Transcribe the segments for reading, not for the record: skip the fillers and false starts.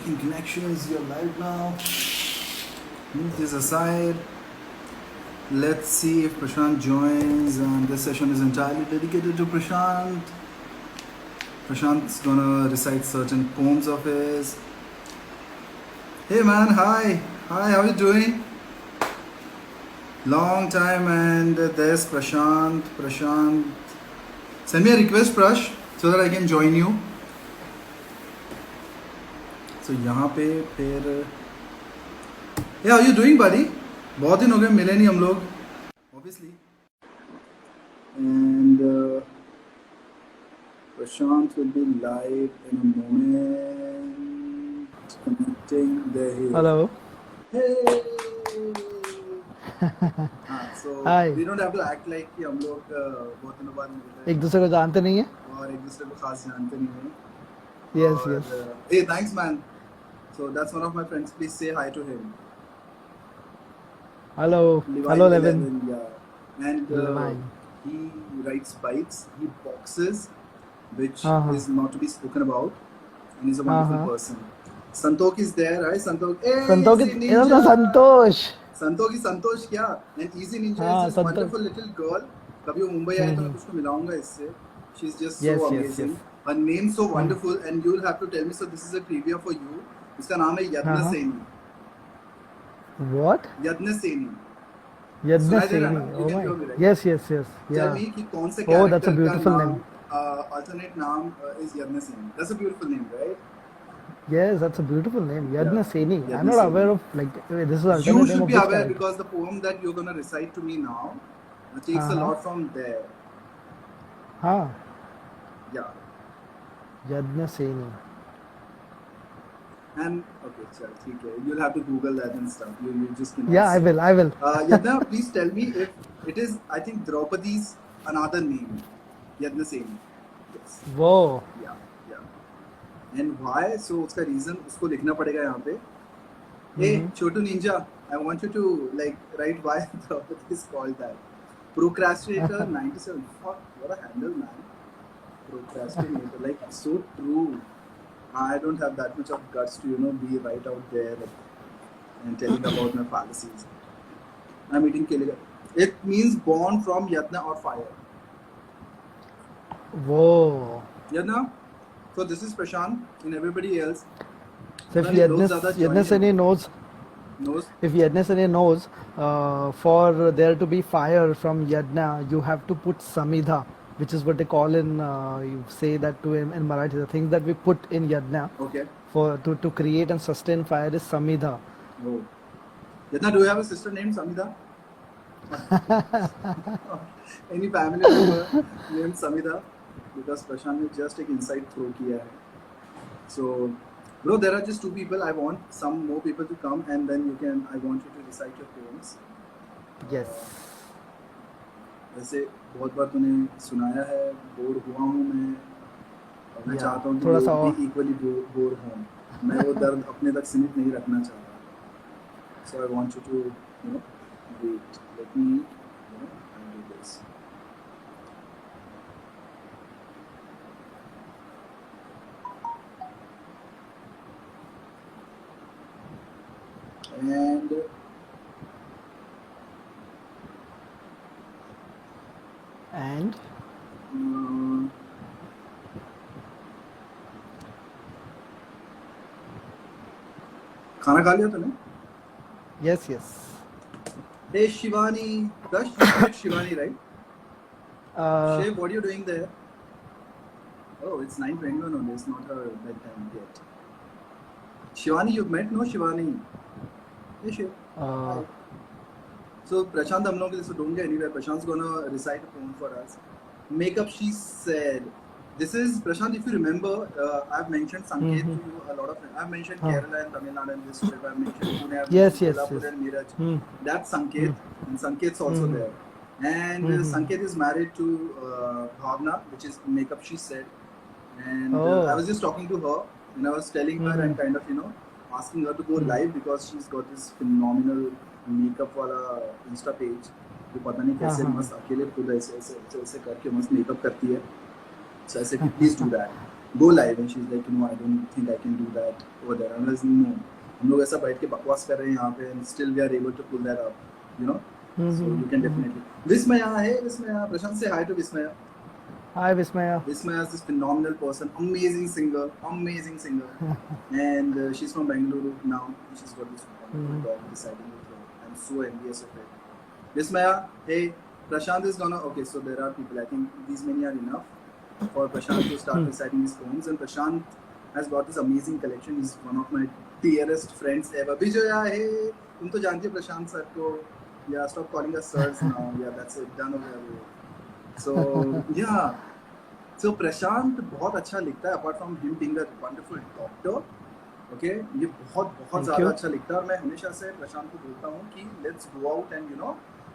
checking connections. You're live now. Move this aside. Let's see if Prashant joins. And this session is entirely dedicated to Prashant. Prashant's gonna recite certain poems of his. Hey man, hi. Hi, how are you doing? Long time, and there's Prashant. Prashant. Send me a request, Prash, so that I can join you. So यहाँ पे फिर Hey, how are you doing, buddy? बहुत दिन हो गए मिले नहीं हम लोग. Obviously. And Prashant will be live in a moment. Connecting there. Hello. Hey. So Hi. we don't have to act like कि हम लोग बहुत दिनों बाद मिल रहे हैं एक दूसरे को जानते नहीं है और एक दूसरे को खास जानते नहीं हैं. Yes, और, yes. Hey, thanks, man. So that's one of my friends. Please say hi to him. Hello. Levine Hello, Levin. Yeah. And Levine. he rides bikes. He boxes, which Uh-huh. is not to be spoken about. And he's a wonderful Uh-huh. person. Santok is there, right? Santok. Hey, Santosh Easy Ninja. इधर तो संतोष संतोक is Santosh क्या? And Easy Ninja हाँ, is this Santosh. wonderful little girl. कभी वो मुंबई आए तो मैं उसको मिलाऊंगा इससे. She's just so Yes, yes, amazing. yes. Her name so wonderful, and you'll have to tell me. So this is a trivia for you. इसका नाम है यज्ञ हाँ. सेनी. What? यज्ञ सेनी. Yadna सुनाई दे रहा Seni. ना? You Oh can my. hear me, right? Yes, yes, yes. Tell Yeah. me कि कौन से Oh, that's a character का beautiful नाम name. alternate नाम is यज्ञ सेनी. That's a beautiful name, right? Yes, that's a beautiful name. Yadna Yeah. Seni. Yadna I'm not Seni. aware of like this is You alternate name should of be which aware character? because the poem that you're gonna recite to me now takes a Uh-huh. lot from there. हाँ. Yeah. Yadna Seni. And okay, chal, ठीक है. You'll have to Google that and stuff. You just cannot. Yeah, I see. will. I will. Yadna, please tell me if it is. I think Draupadi's another name. Yadna Seni. Yes. Whoa. Yeah. Yeah. And why? So उसका reason उसको लिखना पड़ेगा यहाँ पे. Hey, Chotu Ninja, I want you to like write why Draupadi is called that. Procrastinator 97. Fuck, what a handle, man. Procrastinator, like so true. I don't have that much of guts to be right out there and telling about my fallacies. I'm eating Kiliga. It means born from Yadna or fire. Whoa. Yadna. So this is Prashant and everybody else. So if Only those Yadna ज़्यादा Yadna join Seni knows. knows. If Yadna Seni knows, for there to be fire from Yadna, you have to put Samidha, which is what they call in, you say that to in Marathi, the things that we put in Yadna Okay. for to create and sustain fire is Samidha. Oh. Yadna, do you have a sister named Samida? Any family member named Samida? Because Prashant ने just एक inside throw किया है. So, bro, there are just two people. I want some more people to come, and then I want you to recite your poems. Yes. वैसे बहुत बार तूने सुनाया है, bore हुआ हूँ मैं, और मैं चाहता हूँ कि थोड़ा सा लोग भी equally बोर हों. मैं वो दर्द अपने तक सीमित नहीं रखना चाहता. So I want you to, wait. Let me, undo this. And खाना खा लिया तूने? Yes, yes. Hey Shivani, Rush, you met Shivani, right? Shiv, what are you doing there? Oh, it's 9:21 only. It's not her bedtime yet. Shivani, you've met, no Shivani? Hey Shiv. Hi. So Prashant, हम लोग के लिए don't get anywhere. Prashant's gonna recite a poem for us. Makeup, she said. This is Prashant. If you remember, I've mentioned Sanket to you a lot of times. I've mentioned Kerala and Tamil Nadu in this trip. I've mentioned Pune, I've Yes, mentioned yes, Kolhapur yes. and Miraj. That's Sanket, and Sanket's also there. And Sanket is married to Bhavna, which is Makeup, she said. And I was just talking to her, and I was telling her and kind of asking her to go live because she's got this phenomenal makeup वाला Insta page. जो पता नहीं कैसे मस्त अकेले खुद ऐसे करके मस्त मेकअप करती है. So I said, please do that. go live, and she's like, I don't think I can do that over there. I'm like, no, हम लोग ऐसा बैठ के बकवास कर रहे हैं यहाँ पे, and still we are able to pull that up, so you can definitely. Vismaya, hey Vismaya, Prashant, say hi to Vismaya. Hi Vismaya. Vismaya is this phenomenal person, amazing singer, and she's from Bengaluru now. She's got this wonderful dog deciding with her. I'm so envious of it. Vismaya, hey, Prashant is gonna. Okay, so there are people. I think these many are enough for Prashant to start reciting his poems. And Prashant has got this amazing collection. He's one of my dearest friends ever. Vijaya, hey, तुम तो जानती हो प्रशांत sir को. Yeah, stop calling us sirs now. Yeah, that's it. Done over. So yeah. So Prashant बहुत अच्छा लिखता है. Apart from him being a wonderful doctor, okay, ये बहुत ज़्यादा अच्छा लिखता है. और मैं हमेशा से प्रशांत को बोलता हूँ कि let's go out and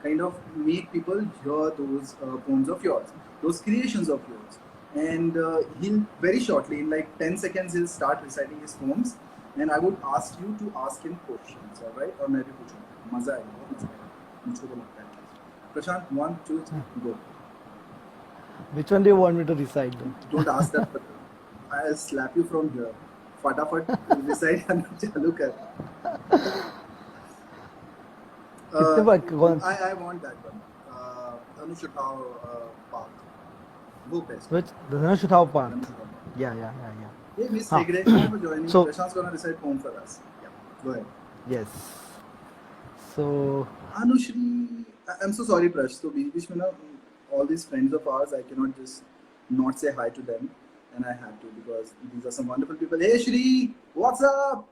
kind of make people hear those poems of yours, those creations of yours. And he'll very shortly, in like 10 seconds, he'll start reciting his poems. And I would ask you to ask him questions, all right? और मैं भी पूछूंगा. मजा आएगा, बहुत मजा आएगा. मुझको तो लगता है. Prashant, 1, 2, 3, go. Which one do you want me to recite? Don't ask that. I'll slap you from here. फटाफट recite करना चालू कर. I want that one. Dhanush Uthao Park. वो best. Which? The Dhanush Uthao Park. Yeah. Hey, Miss Hegde, thank you for joining. So, Prashant's gonna recite poem for us. Yeah, go ahead. Yes. So. Anushri, I'm so sorry, Prash. So बीच में ना, all these friends of ours, I cannot just not say hi to them, and I have to because these are some wonderful people. Hey Shri, what's up?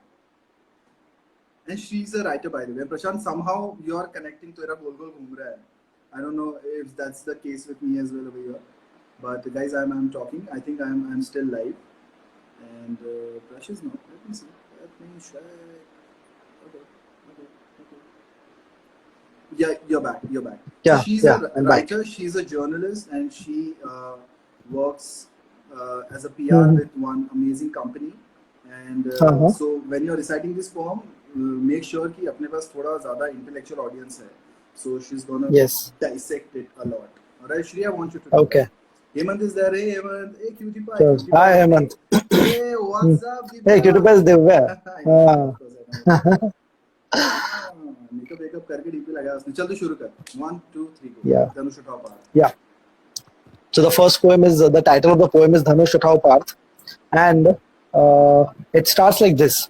And she's a writer, by the way. Prashant, somehow you're connecting to तेरा गोल गोल घूम रहा है. I don't know if that's the case with me as well over here. But guys, I'm talking. I think I'm still live. And Prash is not. Let me see. Let me check. Okay. Yeah, you're back. Yeah, so she's a writer. She's a journalist, and she works as a PR with one amazing company. And so when you're reciting this poem, make sure कि अपने पास थोड़ा ज़्यादा intellectual audience है. So she's gonna dissect it a lot. Alright, Shri, I want you to. Okay. Hemant is there. Hey Hemant. Hey cutie pie. Sure. Hi Hemant. Hey, what's up? Hey cutie pie is Divya. Makeup करके DP लगाया उसने. चल तू शुरू कर. 1, 2, 3 go. Yeah. Dhanush Uthao Park. Yeah. So the first poem is the title of the poem is Dhanush Uthao Park, and it starts like this.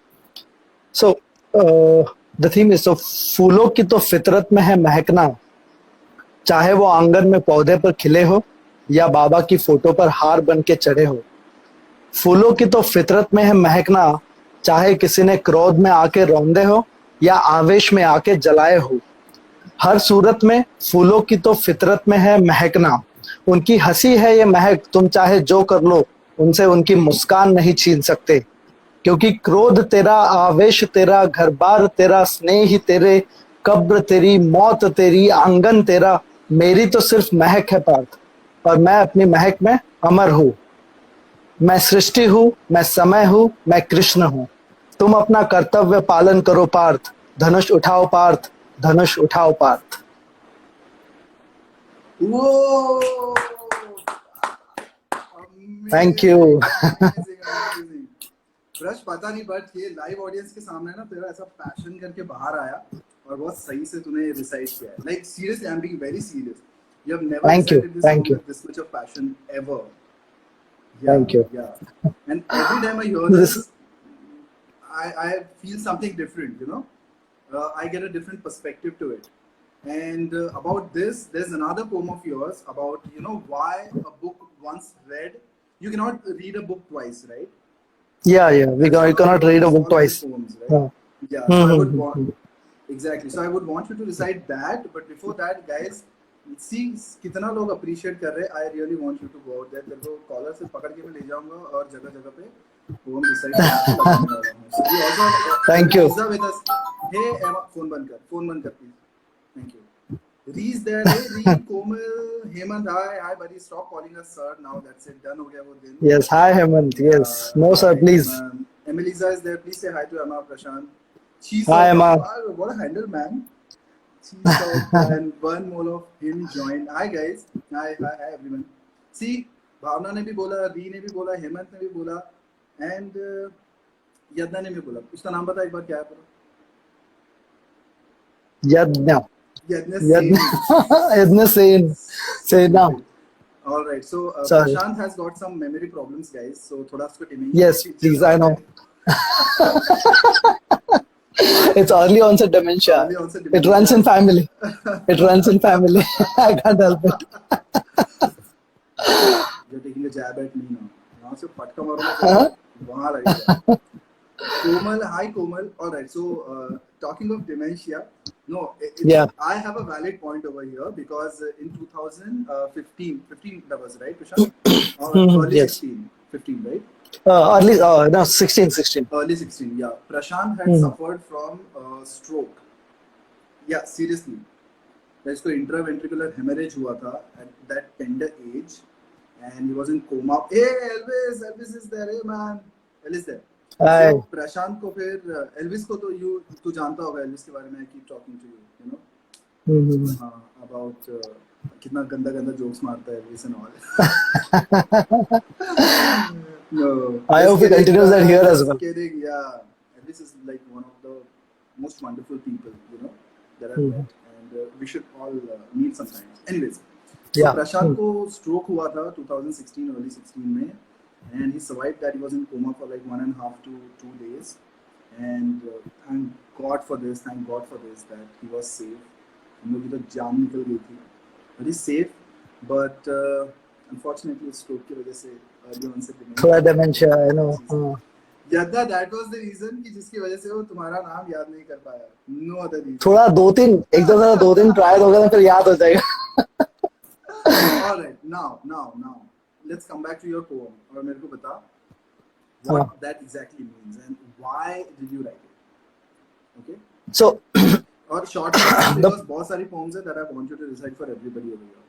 So the theme is, so फूलों की तो फितरत में है महकना, चाहे वो आंगन में पौधे पर खिले हो या बाबा की फोटो पर हार बन के चढ़े हो. फूलों की तो फितरत में है महकना, चाहे किसी ने क्रोध में आके रौंदे हो या आवेश में आके जलाए हो. हर सूरत में फूलों की तो फितरत में है महकना. उनकी हंसी है ये महक, तुम चाहे जो कर लो, उनसे उनकी मुस्कान नहीं छीन सकते. क्योंकि क्रोध तेरा, आवेश तेरा, घर बार तेरा, स्नेह ही तेरे, कब्र तेरी, मौत तेरी, आंगन तेरा, मेरी तो सिर्फ महक है पार्थ, और मैं अपनी महक में अमर हूँ. मैं सृष्टि हूँ, मैं समय हूँ, मैं कृष्ण हूँ. तुम अपना कर्तव्य पालन करो पार्थ, धनुष उठाओ पार्थ, धनुष उठाओ Partha. Whoa! Thank you. Amazing. Prash, पता नहीं बट ये लाइव ऑडियंस के सामने ना तेरा ऐसा पैशन करके बाहर आया और बहुत सही से तूने रिसाइट किया है. Like seriously, I'm being very serious. You have never recited this song with this much of passion ever. Yeah, Thank you. Yeah. And every time I hear this, I feel something different. I get a different perspective to it. And about this, there's another poem of yours about why a book once read, you cannot read a book twice, right? Yeah. You cannot read a book twice. Poems, right? Yeah. So I would want exactly. So I would want you to recite that. But before that, guys, see कितना लोग appreciate कर रहे हैं. I really want you to go out there. तेरे को collar से पकड़ के मैं ले जाऊँगा और जगह पे poem recite करने. So we also Thank you. Riza with us. Hey Emma, phone बंद कर please. Thank you. Reese there. Hey Reese, Komal, Hemant, hi buddy. Stop calling us sir now. That's it. Done हो गया वो दिन. Yes, hi Hemant. Yes, no sir, please. Emelisa is there. Please say hi to Emma, Prashant. Hi Emma. What a handle, man. And one more of him joined. Hi guys. Hi everyone. See, भावना ने भी बोला, री ने भी बोला, हेमंत ने भी बोला, एंड यदना ने भी बोला. उसका नाम बता एक बार, क्या है पूरा? Yadnya. Yadna Yadnya. Sen. Yadnya Sen. Say now. Stupid. All right, so Sorry. Prashant has got some memory problems, guys. So थोड़ा उसको Yes, please, I know. It's early onset dementia. Early onset It dementia. runs in family. It runs in family. I can't help it. You're taking a jab at me now. यहाँ से पटका मारूंगा वहाँ लगेगा. Komal, hi Komal. All right, so talking of dementia, no, Yeah. I have a valid point over here because in 2015, 15 that was right, Prashant? Early Yes. 16, 15, right? No, 16. Early 16, yeah. Prashant had suffered from stroke. Yeah, seriously. इसको intraventricular hemorrhage हुआ था at that tender age, and he was in coma. Hey, Elvis is there, hey man, Elvis there. Hi. So प्रशांत को फिर Elvis को तो तू जानता होगा एल्विस के बारे में. I keep talking to you, you know. हाँ, about कितना गंदा जोक्स मारता है Elvis and all. No. I hope he continues that here as well. Kidding, yeah. Elvis is like one of the most wonderful people, you know, that I've met, and we should all meet sometimes. Anyways, so Yeah. प्रशांत को stroke हुआ था 2016, early 16 में, and he survived that. He was in coma for like 1.5 to 2 days, and thank God for this that he was safe. हम लोग की तो जान निकल गई थी. But he's safe, but unfortunately stroke की वजह से early onset dementia. थोड़ा dementia, I know. Yadda, that was the reason कि जिसकी वजह से वो तुम्हारा नाम याद नहीं कर पाया. No other reason. थोड़ा दो तीन ट्राई होगा तो फिर याद हो जाएगा. All right, now, let's come back to your poem. और मेरे को बता what that exactly means and why did you write it? Okay. So. और short because बहुत सारी poems है that I want you to recite for everybody over here,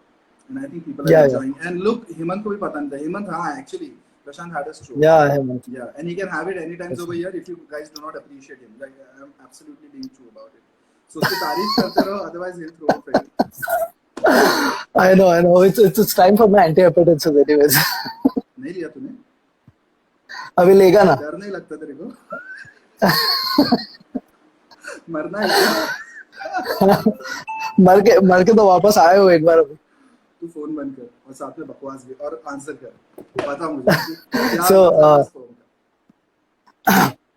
and I think people are enjoying. Yeah. And look, Hemant को भी पता नहीं था. Hemant, हाँ, actually. Prashant had a stroke. Yeah, Hemant. Yeah, and he can have it anytime over here if you guys do not appreciate him. Like, I'm absolutely being true about it. So उसकी तारीफ करते रहो, otherwise he'll throw a fit. I know. It's time for my antihypertensive anyways. नहीं लिया तूने? अभी लेगा ना? डर नहीं लगता तेरे को? मरना है? मर के तो वापस आए हो एक बार अभी. तू फोन बंद कर और साथ में बकवास भी और आंसर कर. पता मुझे.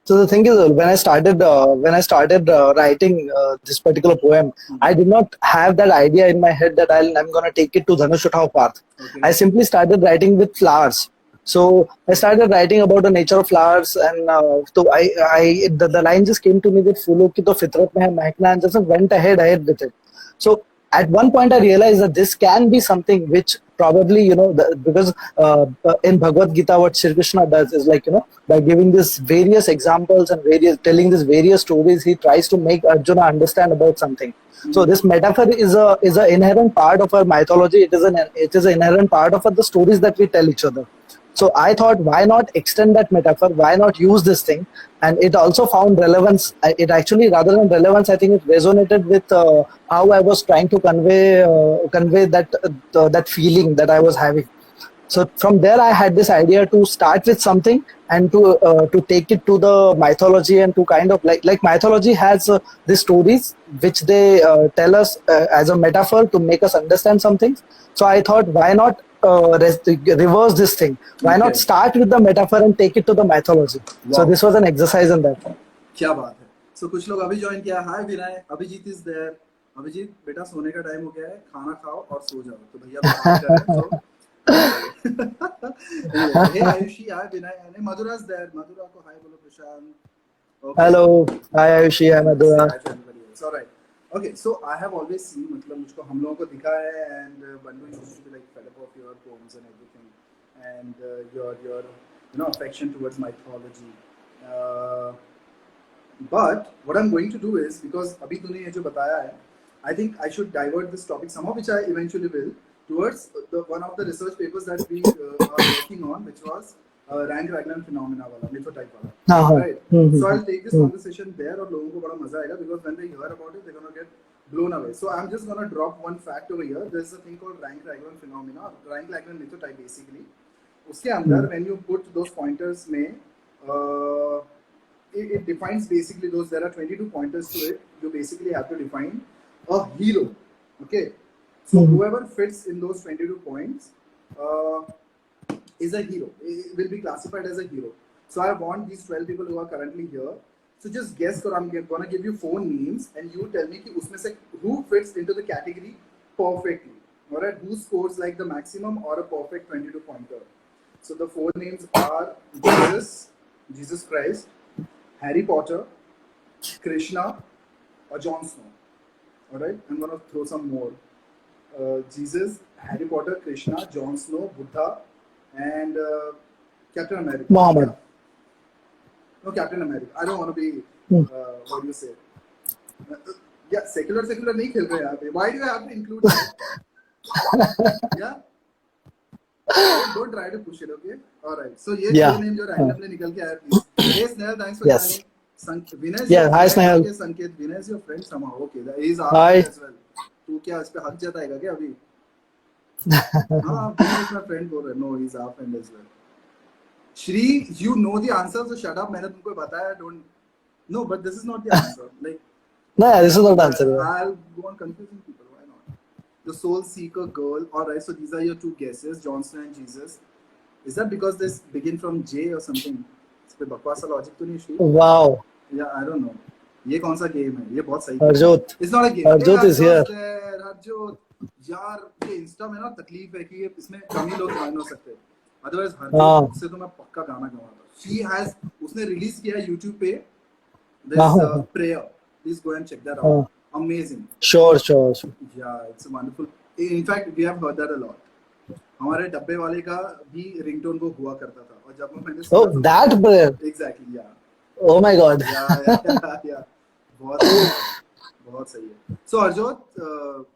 So the thing is, when I started writing this particular poem, I did not have that idea in my head that I'm gonna take it to Dhanush Uthao Parth. Okay. I simply started writing with flowers. So I started writing about the nature of flowers, and so the line just came to me that फूलों की तो फितरत में है महकना, and just went ahead with it. So at one point I realized that this can be something which probably, because in Bhagavad Gita what Shri Krishna does is like, by giving this various examples and telling these various stories, he tries to make Arjuna understand about something. So this metaphor is a inherent part of our mythology. It is an inherent part of the stories that we tell each other. So I thought, why not extend that metaphor? Why not use this thing? And it also found relevance. It actually, rather than relevance, I think it resonated with how I was trying to convey that feeling that I was having. So from there, I had this idea to start with something and to take it to the mythology, and to kind of like mythology has these stories which they tell us as a metaphor to make us understand something. So I thought, why not reverse this thing? Why not start with the metaphor and take it to the mythology? Wow. So this was an exercise in that. क्या बात है. So कुछ लोग अभी join किया. Hi Vinay, Abhijit is there. Abhijit, बेटा सोने का टाइम हो गया है, खाना खाओ और सो जाओ. तो भैया बात कर रहे हैं. Hey Ayushi, hi Vinay, and Madhura's there. Madhura को hi बोलो Prashant. Okay. Hello, hi Ayushi, hi Madhura. It's all right. Okay, so I have always seen, मतलब मुझको हम लोगों को दिखा है, and Bandu used to be like fed up of your poems and everything, and your affection towards mythology. But what I'm going to do is, because अभी तूने ये जो बताया है, I think I should divert this topic somehow, which I eventually will, towards one of the research papers that we are working on, which was Rank-Raglan phenomena wala, mythotype wala. Right? So I'll take this conversation there, और लोगों को बड़ा मजा आएगा, because when they hear about it, they're gonna get blown away. So I'm just gonna drop one fact over here. There's a thing called Rank-Raglan phenomena, Rank-Raglan mythotype basically. उसके अंदर when you put those pointers में it defines basically those. There are 22 pointers to it. You basically have to define a hero. Okay, so whoever fits in those 22 points is a hero. It will be classified as a hero. So I want these 12 people who are currently here. So just guess, or I'm gonna give you 4 names, and you tell me कि उसमें से who fits into the category perfectly. Alright, who scores like the maximum or a perfect 22 pointer. So the 4 names are Jesus Christ, Harry Potter, Krishna, or Jon Snow. Alright, I'm gonna throw some more. Jesus, Harry Potter, Krishna, Jon Snow, Buddha, and Captain America. Muhammad. Yeah. No, Captain America. I don't want to be, what do you say? Yeah, secular नहीं खेल रहे यहाँ पे. Why do you have to include that? Yeah? Don't try to push it, okay? Alright. So ये दो name जो randomly निकल के आया, please. Hey, Snehal, thanks for joining. Vinay is your hi friend. Snehal. Okay, Sanket, Vinay is your friend somehow. Okay, he's our friend as well. तू क्या इस पे हक जताएगा क्या अभी? हाँ, Vinay is my friend बोल रहे. No, he's our friend as well. Shri, you know the answer, so shut up. मैंने तुमको बताया. Don't. No, but this is not the answer. Like. No, this is not the answer. I'll go on confusing people. Why not? The Soul Seeker girl. Alright, so these are your 2 guesses, Jon Snow and Jesus. Is that because this begin from J or something? इस पे बकवास सा logic तो नहीं Shri? Wow. Yeah, I don't know. ये कौन सा game है? ये बहुत सही. Harjot. It's not a game. Harjot is here. Harjot. यार ये इंस्टा में ना तकलीफ है कि ये इसमें कम ही लोग ज्वाइन हो सकते हैं. Otherwise Harjot से तो मैं पक्का गाना गवाता. She has उसने रिलीज किया है YouTube पे. This prayer. Please go and check that out. Amazing. Sure. Yeah, it's wonderful. In fact, we have heard that a lot. हमारे डब्बे वाले का भी रिंगटोन वो हुआ करता था और जब मैंने Oh, that prayer. Exactly, yeah. Oh my God. Yeah. बहुत सही है. So Arjot,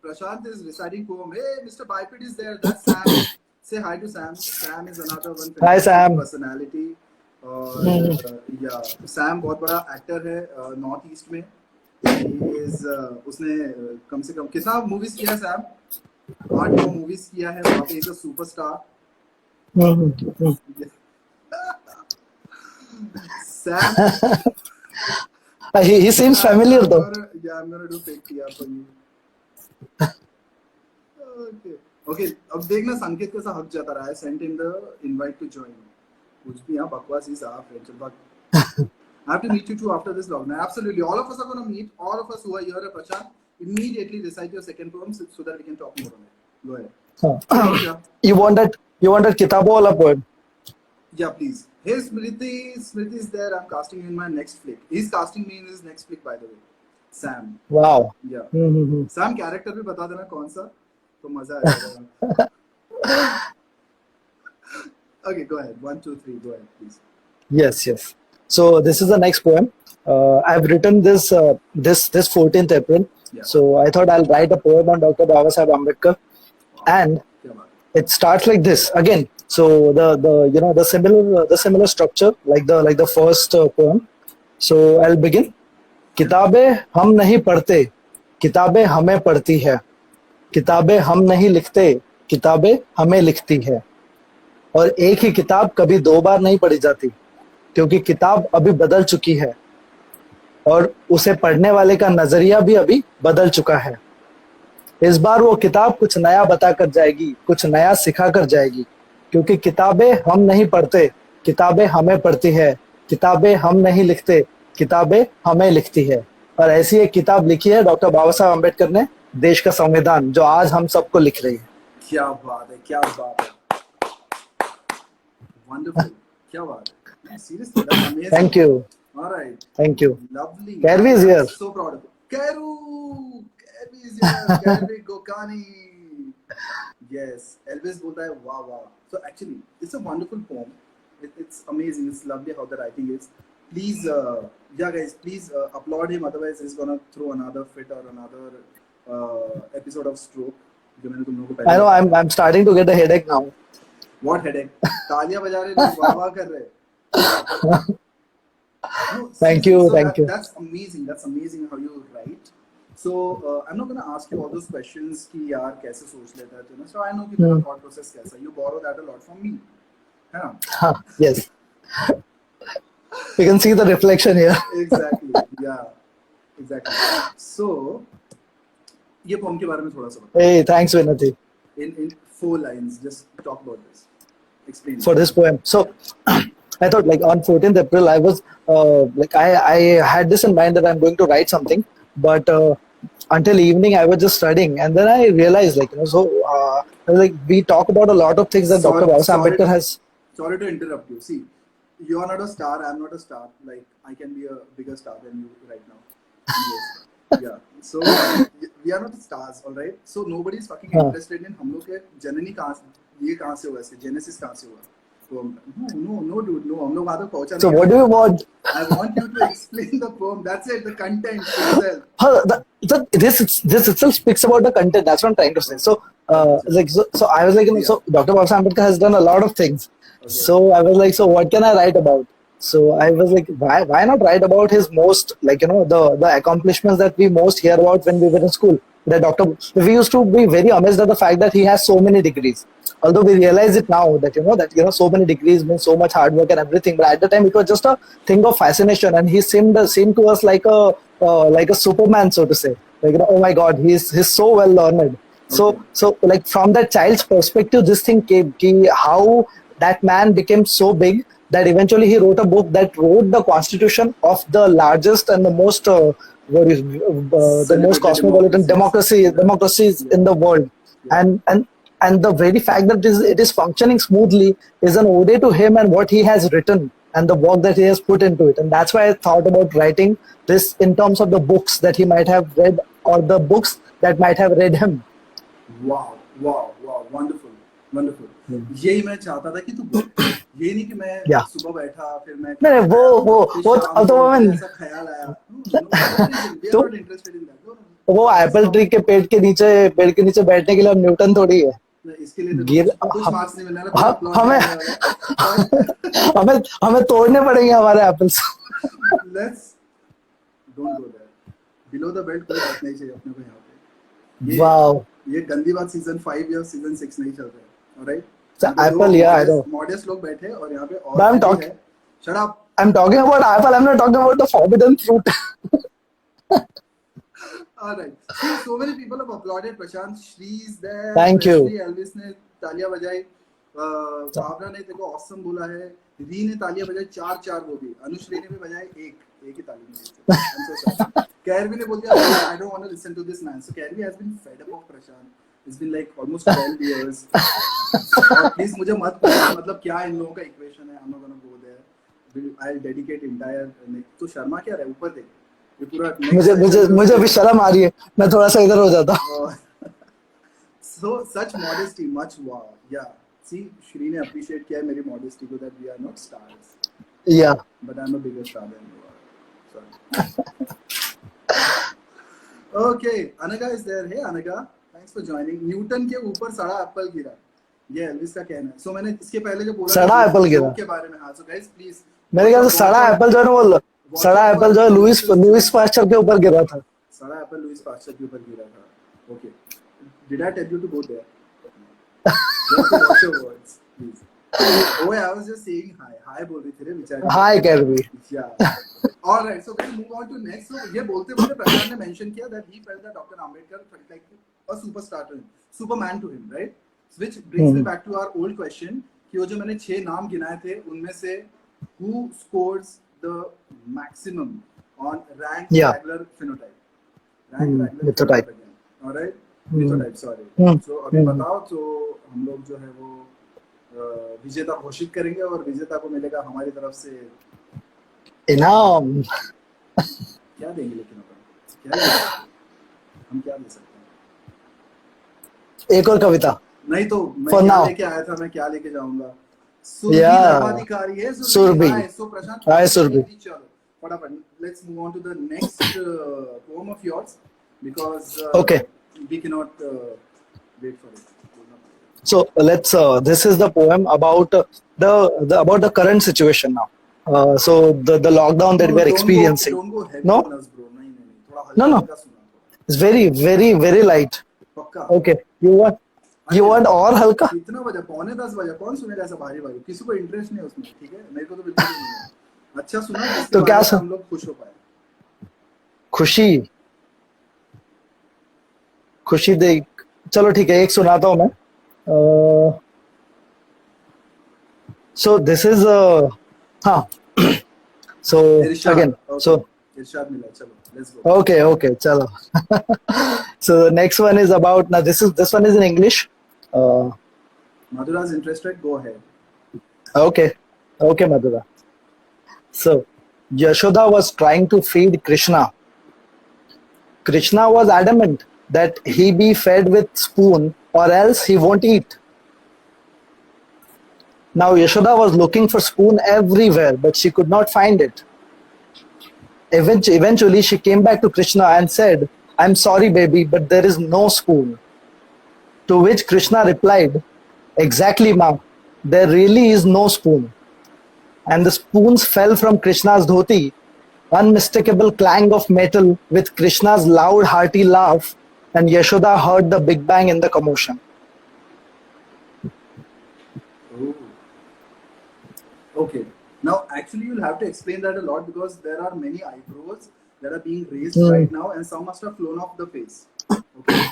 Prashant is reciting poem. Hey, Mr. Biped is there. That's Sam. Say hi to Sam. Sam is another one. Hi Sam. Personality. Yeah, Sam बहुत बड़ा actor है north east में. उसने कम से कम कितना मूवीज किया है सैम? 8 मूवीज किया है. वहाँ पे एक superstar. Sam. He seems familiar though. Yeah, I'm gonna do fake PR for you. Okay. अब देखना संकेत कैसा हक जाता रहा है. Send him the invite to join. कुछ भी यहाँ बकवास ही साफ है. I have to meet you too after this vlog. Now, absolutely, all of us are going to meet. All of us who are here at Prashant, immediately recite your second poem so that we can talk more on it. Go ahead. You wanted Kitabo wala poem? Yeah, please. Hey, Smriti is there. I'm casting you in my next flick. He's casting me in his next flick, by the way. Sam. Wow. Yeah. Sam character भी बता देना कौन सा, तो मजा आएगा. Okay, go ahead. 1, 2, 3. Go ahead, please. Yes. So this is the next poem. I've written this 14th April. Yeah. So I thought I'll write a poem on Dr. Babasaheb Ambedkar, and it starts like this again. So the similar structure like the first poem. So I'll begin. किताबें हम नहीं पढ़ते, किताबें हमें पढ़ती है. किताबें हम नहीं लिखते, किताबें हमें लिखती है. और एक ही किताब कभी 2 बार नहीं पढ़ी जाती, क्योंकि किताब अभी बदल चुकी है और उसे पढ़ने वाले का नजरिया भी अभी बदल चुका है. इस बार वो किताब कुछ नया बता कर जाएगी, कुछ नया सिखा कर जाएगी, क्योंकि किताबें हम नहीं पढ़ते, किताबें हमें पढ़ती है. किताबें हम नहीं लिखते, किताबें हमें लिखती है. और ऐसी एक किताब लिखी है डॉक्टर बाबा साहब अम्बेडकर ने, देश का संविधान, जो आज हम सबको लिख रही है. क्या बात है. Wonderful. क्या बात है. Seriously, that's amazing. Thank you. All right. Thank you. Lovely. Kervi is here. So proud of you. Kervi is here. Kervi Gokani. Yes. Elvis बोलता है wow. So actually, it's a wonderful poem. It's amazing. It's lovely how the writing is. Please, guys, please applaud him. Otherwise, he's gonna throw another fit or another episode of stroke. I know. I'm starting to get a headache now. What headache? तालियां बजा रहे लोग, वाह कर रहे. No, thank you. That's amazing how you write. So I'm not gonna ask you all those questions कि यार कैसे सोच लेता है तूने. So I know कि तेरा thought process कैसा. You borrow that a lot from me. है ना? Yes. You can see the reflection here. Exactly. Yeah. Exactly. So ये poem के बारे में थोड़ा सा बताओ. Hey, thanks, Vinati, In 4 lines, just talk about this. Explain. for this poem. So, I thought like on 14th April, I was I had this in mind that I'm going to write something, but until evening I was just studying, and then I realized like we talk about a lot of things that Dr. Babasaheb Ambedkar has. Sorry to interrupt you. See, you are not a star. I'm not a star. Like I can be a bigger star than you right now. Yes. Yeah. So we are not stars, all right. So nobody is fucking interested in हम लोग के जननी कहाँ से ये कहाँ से हुआ इसके genesis कहाँ से हुआ. No, dude, no. हम लोग वहाँ तक पहुँचा नहीं. So what do you want? I want you to explain the poem. That's it. The content itself. This itself speaks about the content. That's what I'm trying to say. So, so I was like, so Dr. Babasaheb Ambedkar has done a lot of things. Okay. So I was like, so what can I write about? So I was like, why not write about his most, the accomplishments that we most hear about when we were in school. We used to be very amazed at the fact that he has so many degrees. Although we realize it now that so many degrees means so much hard work and everything. But at the time, it was just a thing of fascination, and he seemed to us like a Superman, so to say. Oh my God, he's so well learned. Okay. So like from that child's perspective, this thing came, how that man became so big that eventually he wrote a book that wrote the constitution of the largest and the most the most cosmopolitan democracies in the world. Yeah. And the very fact that it is functioning smoothly is an ode to him and what he has written and the work that he has put into it. And that's why I thought about writing this in terms of the books that he might have read or the books that might have read him. Wow, wonderful. यही मैं चाहता था कि तू ये नहीं कि मैं सुबह बैठा फिर मैं नहीं वो ऐसा ख्याल आया. तो वो एप्पल ट्री के पेड़ के नीचे बैठने के लिए न्यूटन थोड़ी है. इसके लिए तो कुछ मार्क्स नहीं मिलने वाला. हमें तोड़ने पड़ेंगे हमारे apples. Let's don't go there. Below the belt कोई बात नहीं चाहिए अपने को यहाँ पे. वाओ, ये गंदी बात सीजन 5 या सीजन 6 नहीं चल रहा है. Alright. So Apple, yeah, I know. Modest लोग बैठे और यहाँ पे और shut up. I'm talking about Apple. I'm not talking about the forbidden fruit. All right. So many people have applauded. Prashant Shri is there. Thank you. Elvis ने तालियां बजाई. भावना ने तेरे को awesome बोला है. री ने तालियां बजाई 4 वो भी. अनुश्री ने भी बजाई एक ही ताली में. I'm so sorry. कैरवी ने बोल दिया I don't want to listen to this man. So Kervi has been fed up of Prashant. It's been like almost 12 years. Please मुझे मत पूछो मतलब क्या इन लोगों का इक्वेशन है. I'm not gonna go there. I'll dedicate entire. तो शर्मा क्या रहा है ऊपर देख. ये पूरा मुझे अभी शर्म आ रही है. मैं थोड़ा सा इधर हो जाता. So such modesty, much wow. Yeah. See, Shri ने appreciate किया है मेरी modesty को that we are not stars. Yeah. But I'm a bigger star than you are. Sorry. Okay, Anaga is there. Hey Anaga. Thanks for joining. Newton के ऊपर सड़ा Apple गिरा. ये एल्विस का कहना है. So मैंने इसके पहले जो बोला सड़ा एप्पल गिरा के बारे में. हाँ, so guys please. मेरे ख्याल से सड़ा एप्पल जो है वो सड़ा एप्पल जो है लुइस पास्चर के ऊपर गिरा था. सड़ा एप्पल लुइस पास्चर के ऊपर गिरा था. Okay. Did I tell you to go there? You have to watch your words, please. Oh, I was just saying hi. Hi बोल रही थी रे बेचारी. Hi Kervi. Yeah. All right, so we'll move on to next. So ये बोलते प्रशांत ने mention किया that he felt that Dr. Ambedkar felt like a superstar to him, Superman to him, right? Which brings me back to our old question कि वो जो मैंने 6 नाम गिनाए थे उनमें से who scores the maximum on rank regular phenotype? Rank regular phenotype. All right? Phenotype, sorry. So अभी बताओ तो हम लोग जो है वो विजेता घोषित करेंगे और विजेता को मिलेगा हमारी तरफ से इनाम. क्या देंगे लेकिन अपन हम क्या दे सकते हैं? एक और कविता. नहीं तो मैं क्या लेके आया था, मैं क्या लेके जाऊंगा? सुरभि धर्माधिकारी है. सुरभि. सो प्रशांत, हाय सुरभि. चलो फटाफट let's move on to the next poem of yours because okay, we cannot wait for it. So let's this is the poem about about the current situation now. So the lockdown that we are experiencing. Don't go heavy No? on us, bro. नहीं थोड़ा No. हल्का सुना. It's very light. पक्का. Okay, you want? You want और हल्का? इतना बजा, 9:45 बजा, कौन सुनेगा ऐसा भारी भारी? किसी को इंटरेस्ट नहीं है उसमें, ठीक है? मेरे को तो बिल्कुल नहीं है। अच्छा सुना जिसके तो क्या बारे में हम लोग खुश हो पाए। खुशी खुशी देख, चलो ठीक है, एक सुनाता हूँ मैं. So this is हाँ. So again, okay. so इरशाद मिला, चलो let's go. okay, chalo. So the next one is about, now this one is in English. Madhura's interested, go ahead. Okay, Madhura. So Yashoda was trying to feed Krishna. Krishna was adamant that he be fed with spoon or else he won't eat. Now Yashoda was looking for spoon everywhere, but she could not find it. Eventually she came back to Krishna and said, "I'm sorry baby, but there is no spoon." To which Krishna replied, "Exactly ma, there really is no spoon." And the spoons fell from Krishna's dhoti, unmistakable clang of metal with Krishna's loud hearty laugh, and Yashoda heard the big bang in the commotion. Oh. Okay. Now, actually, you'll have to explain that a lot because there are many eyebrows that are being raised right now, and some must have flown off the face. Okay.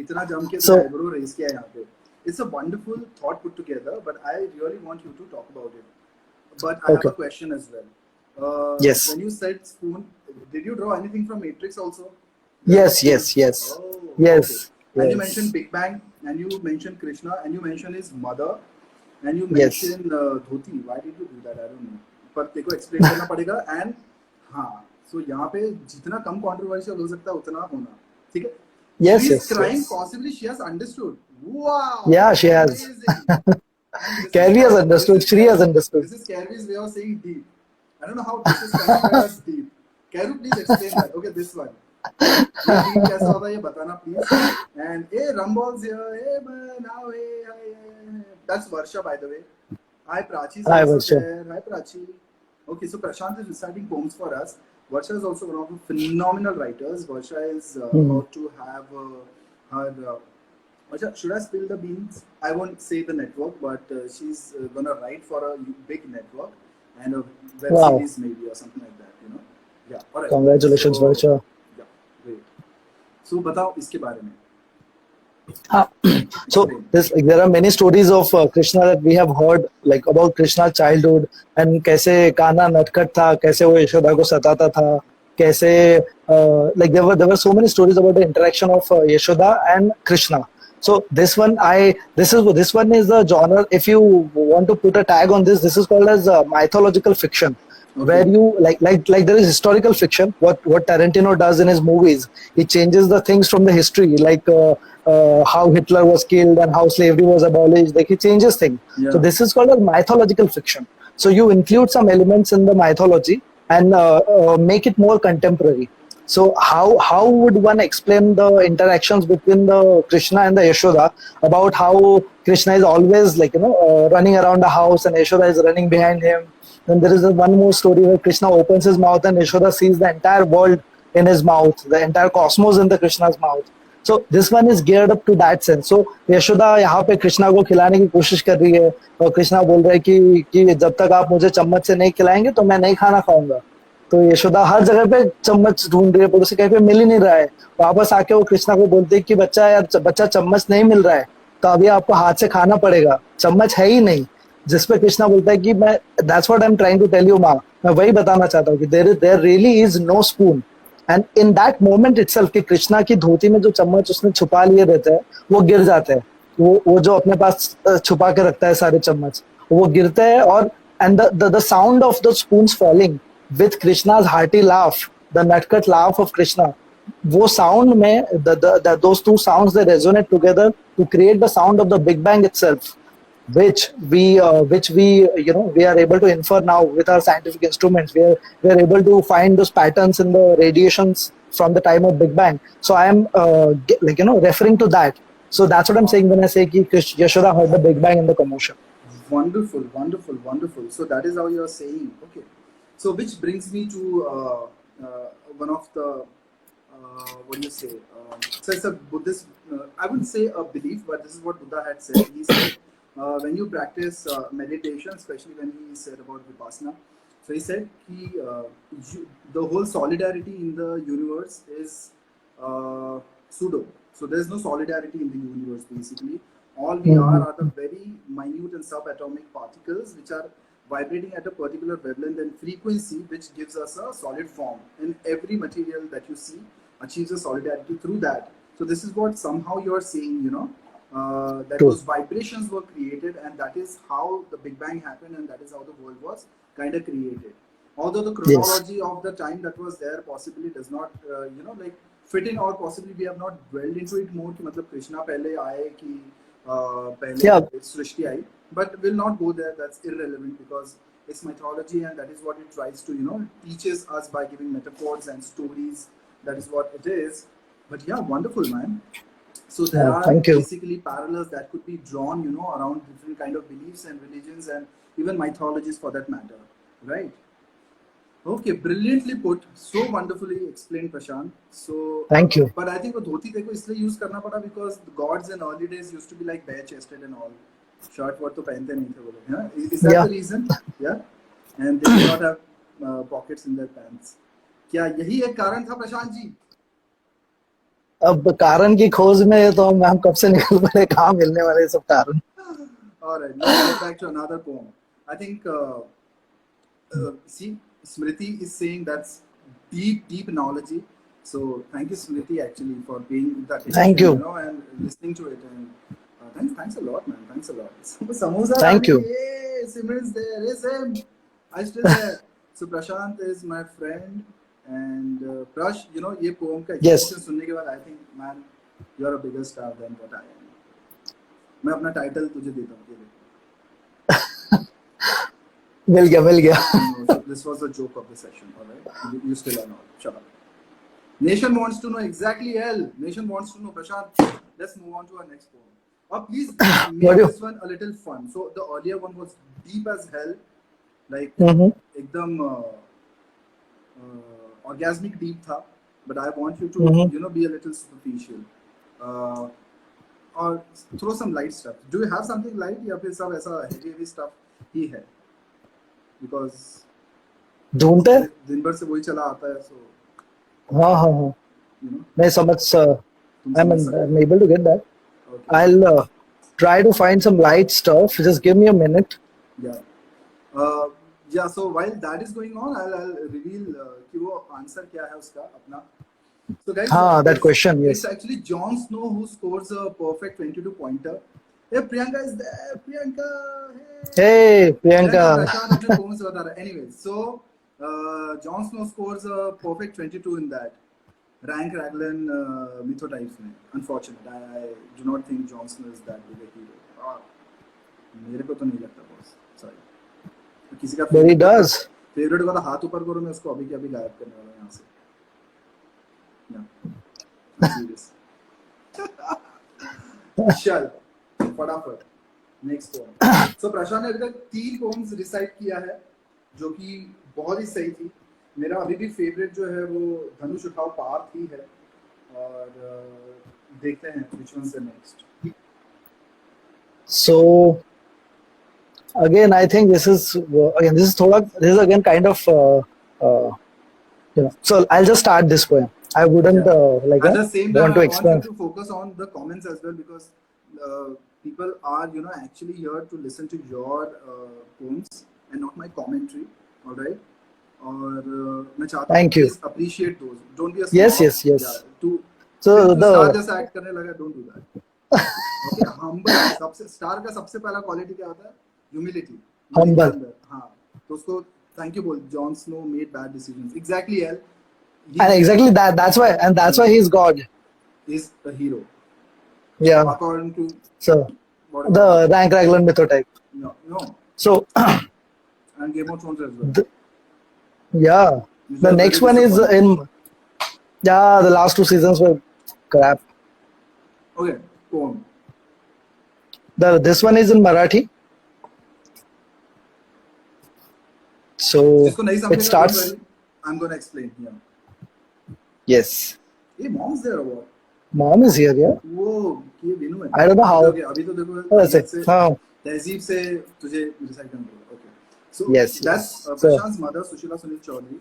इतना जम के So- eyebrow raise किया है यहाँ पे. It's a wonderful thought put together, but I really want you to talk about it. But I have Okay. a question as well. Yes. When you said spoon, did you draw anything from Matrix also? Yes. Oh, Yes. okay. And you Yes. mentioned Big Bang, and you mentioned Krishna, and you mentioned his mother, and you Yes. mentioned Dhoti. Why did you do that? I don't know. पर तेरे को explain करना पड़ेगा. And हाँ, so यहाँ पे जितना कम controversial हो सकता है उतना होना, ठीक है? Yes, She is yes, crying. yes. Possibly she has understood. Wow. Yeah, she has. Amazing. And this Carrie is- has understood. this is Shri has Carrie- understood. This is Carrie's way of saying deep. I don't know how this is considered as deep. Caru, please explain that. Okay, this one. ये deep कैसा होता है ये बताना please. And hey, Rumballs here. Hey man, now hey. That's Varsha, by the way. Hi Prachi. is Hi, also Varsha. there. Hi Prachi. Okay, so Prashant is reciting poems for us. Varsha is also one of the phenomenal writers. Varsha is about to have her. Varsha, should I spill the beans? I won't say the network, but she's gonna write for a big network and a web Wow. series maybe or something like that. You know? Yeah. All right. Congratulations, So, Varsha. Yeah. Great. So बताओ इसके बारे में. So there are many stories of Krishna that we have heard, like about Krishna's childhood and कैसे कान्हा नटखट था, कैसे वो यशोदा को सताता था, कैसे like there were so many stories about the interaction of Yashoda and Krishna. So this one is the genre. If you want to put a tag on this is called as mythological fiction. Okay. Where you like there is historical fiction. What Tarantino does in his movies, he changes the things from the history, like how Hitler was killed and how slavery was abolished. Like he changes things. Yeah. So this is called a mythological fiction. So you include some elements in the mythology and make it more contemporary. So how would one explain the interactions between the Krishna and the Yashoda, about how Krishna is always running around the house and Yashoda is running behind him? Then there is one more story where Krishna opens his mouth and Yashoda sees the entire world in his mouth, the entire cosmos in the Krishna's mouth. So this one is geared up to that sense. So Yashoda यहाँ पे कृष्णा को खिलाने की कोशिश कर रही है और कृष्णा बोल रहा है कि जब तक आप मुझे चम्मच से नहीं खिलाएंगे तो मैं नहीं खाना खाऊंगा. तो यशोदा हर जगह पे चम्मच ढूंढ रही है पर उसे कहीं पे मिल ही नहीं रहा है. वापस आके वो कृष्णा को बोलते है कि बच्चा चम्मच नहीं मिल रहा है तो अभी आपको हाथ से खाना पड़ेगा, चम्मच है ही नहीं. जिस पे कृष्णा बोलता है कि मैं that's what I am trying to tell you माँ, मैं वही बताना चाहता हूँ कि there really is no spoon. And in that moment itself कि कृष्णा की धोती में जो चम्मच उसने छुपा लिए रहते हैं वो गिर जाते हैं. वो जो अपने पास छुपा के रखता है सारे चम्मच वो गिरते हैं. और and the sound of the spoons falling with Krishna's hearty laugh, the nutcut laugh of Krishna, वो sound में those two sounds they resonate together to create the sound of the Big Bang itself, which we we are able to infer now with our scientific instruments. We are able to find those patterns in the radiations from the time of Big Bang. So I am referring to that. So that's what I'm saying when I say कि Yashoda heard the Big Bang in the commotion. Wonderful. So that is how you are saying. Okay. So which brings me to one of the what do you say? So it's a Buddhist. I wouldn't say a belief, but this is what Buddha had said. He said when you practice meditation, especially when he said about vipassana, so he said the whole solidarity in the universe is pseudo. So there's no solidarity in the universe basically. All we are the very minute and subatomic particles which are vibrating at a particular wavelength and frequency, which gives us a solid form. And every material that you see achieves a solidarity through that. So this is what somehow you're saying, that True. those vibrations were created, and that is how the Big Bang happened, and that is how the world was kind of created. Although the chronology of the time that was there possibly does not, like fit in, or possibly we have not dwelled into it more. कि मतलब कृष्णा पहले आए कि पहले सृष्टि आई, but we'll not go there. That's irrelevant because it's mythology, and that is what it tries to, teaches us by giving metaphors and stories. That is what it is. But yeah, wonderful, man. So there are basically parallels that could be drawn, around different kind of beliefs and religions and even mythologies for that matter, right? Okay, brilliantly put. So wonderfully explained, Prashant. So thank you. But I think वो धोती देखो इसलिए use करना पड़ा because the gods in early days used to be like bare chested and all. Shirt what तो पहनते नहीं थे वो लोग. Yeah? Is that the reason? Yeah. And they did not have pockets in their pants. क्या यही एक कारण था प्रशांत जी? अब कारण की खोज में तो हम कब से निकल पड़े, कहाँ मिलने वाले सब कारण. All right, let's get back to another poem. I think see, Smriti is saying that's deep analogy. So thank you, Smriti, actually, for being that. Thank you. And listening to it. And thanks a lot, man. Thanks a lot. Samosa thank you. Hey, Simran's there. Hey, Sim. I'm still there. So Prashant is my friend. And Prash, ये poem का explanation सुनने के बाद I think, man, you're a bigger star than what I am. मैं अपना title तुझे देता हूँ. मिल गया. So this was a joke of the session, all right? You still are not. Shut up. Nation wants to know exactly. Nation wants to know. Prashant, let's move on to our next poem. Please make this one a little fun. So the earlier one was deep as hell, like एकदम orgasmic deep था. But I want you to be a little superficial. Or throw some light stuff. Do you have something light या फिर सब ऐसा heavy stuff ही है? Because ढूंढते दिन भर से वही चला आता है. So हाँ मैं समझ I'm able to get that. Okay. I'll try to find some light stuff. Just give me a minute. Yeah. So while that is going on, I'll reveal कि वो answer क्या है उसका अपना. So guys, that question, yes. It's actually Jon Snow who scores a perfect 22 pointer. Hey, Priyanka is there. Priyanka. Hey, Priyanka. Anyway, so Jon Snow scores a perfect 22 in that. Rank Raglan mythotypes. Unfortunate. I do not think Jon Snow is that big a hero. मेरे को तो नहीं लगता boss. Sorry. किसी का But he does. Favorite वाला हाथ ऊपर करो, मैं उसको अभी के अभी गायब करने वाला हूँ यहाँ से. Yeah. I'm serious. चल. फटाफट नेक्स्ट पोएम. सो प्रशांत ने अभी तक 3 पोएम्स रिसाइट किया है जो कि बहुत ही सही थी. मेरा अभी भी फेवरेट जो है वो धनुष उठाओ पार्थ ही है. और देखते हैं which one's the next. So again I think this is again kind of so I'll just start this poem. I wouldn't at the same time want to explain. I want you to focus on the comments as well because people are actually here to listen to your poems and not my commentary. All right. और मैं चाहता हूँ please appreciate those. Don't be a yes. So the star just act करने लगा. Don't do that. Okay, humble. सबसे star का सबसे पहला quality क्या होता है? Humility. Humble. हाँ. तो उसको thank you बोल. Jon Snow made bad decisions. Exactly, L. And exactly that's why he's God. He's a hero. Yeah. So according to the Rank Raglan mythotype. No. So and Game of Thrones as well. The next one is in. Yeah, the last 2 seasons were crap. Okay, poem. This one is in Marathi. So it starts. I'm going to explain here. Yes. Hey, mom's there or what? Mom is here, yeah. वो ये बिनू है. I don't know how. Okay, अभी तो देखो That's it. से हाँ. तहजीब से तुझे रिसाइट करना पड़ेगा. Okay. So Yes, that's yes. So, Prashant's mother, Sushila Sunil Chaudhary.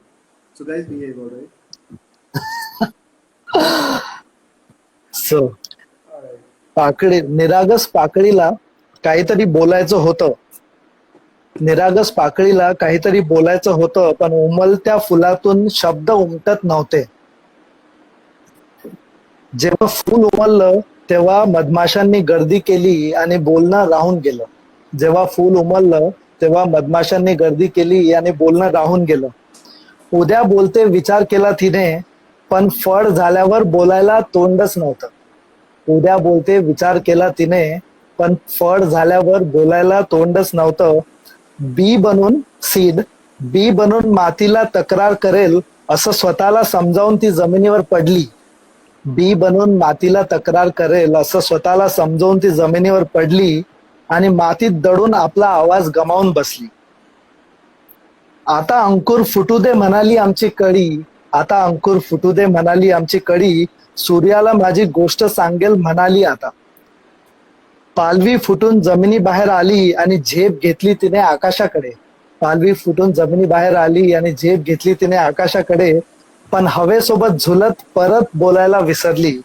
So guys, behave, alright? so Alright. पाकळी निरागस पाकळीला काहीतरी बोलायचं होतं. निरागस पाकळीला काहीतरी बोलायचं होतं, पण उमलत्या फुलातून शब्द उमटत नव्हते. जेव्हा फूल उमललं तेव्हा मधमाशांनी गर्दी केली आणि बोलणं राहून गेलं. जेव्हा फूल उमललं तेव्हा मधमाशांनी गर्दी केली आणि बोलणं राहून गेलं. उद्या बोलते विचार केला तिने, पण फळ झाल्यावर बोलायला तोंडच नव्हतं. उद्या बोलते विचार केला तिने, पण फळ झाल्यावर बोलायला तोंडच नव्हतं. बी बनून मातीला तक्रार करेल असं स्वतःला समजावून ती जमिनीवर पडली. बी बनून मातीला तक्रार करेल असं स्वतःला समजावून ती जमिनीवर पडली आणि मातीत दडून आपला आवाज गमावून बसली. आता अंकुर फुटू दे म्हणाली आमची कळी. आता अंकुर फुटू दे म्हणाली आमची कळी. सूर्याला माझी गोष्ट सांगेल म्हणाली आता. पालवी फुटून जमिनी बाहेर आली आणि झेप घेतली तिने आकाशाकडे. पालवी फुटून जमिनी बाहेर आली आणि झेप घेतली तिने आकाशाकडे, पण हवेसोबत झुलत परत बोलायला विसरली.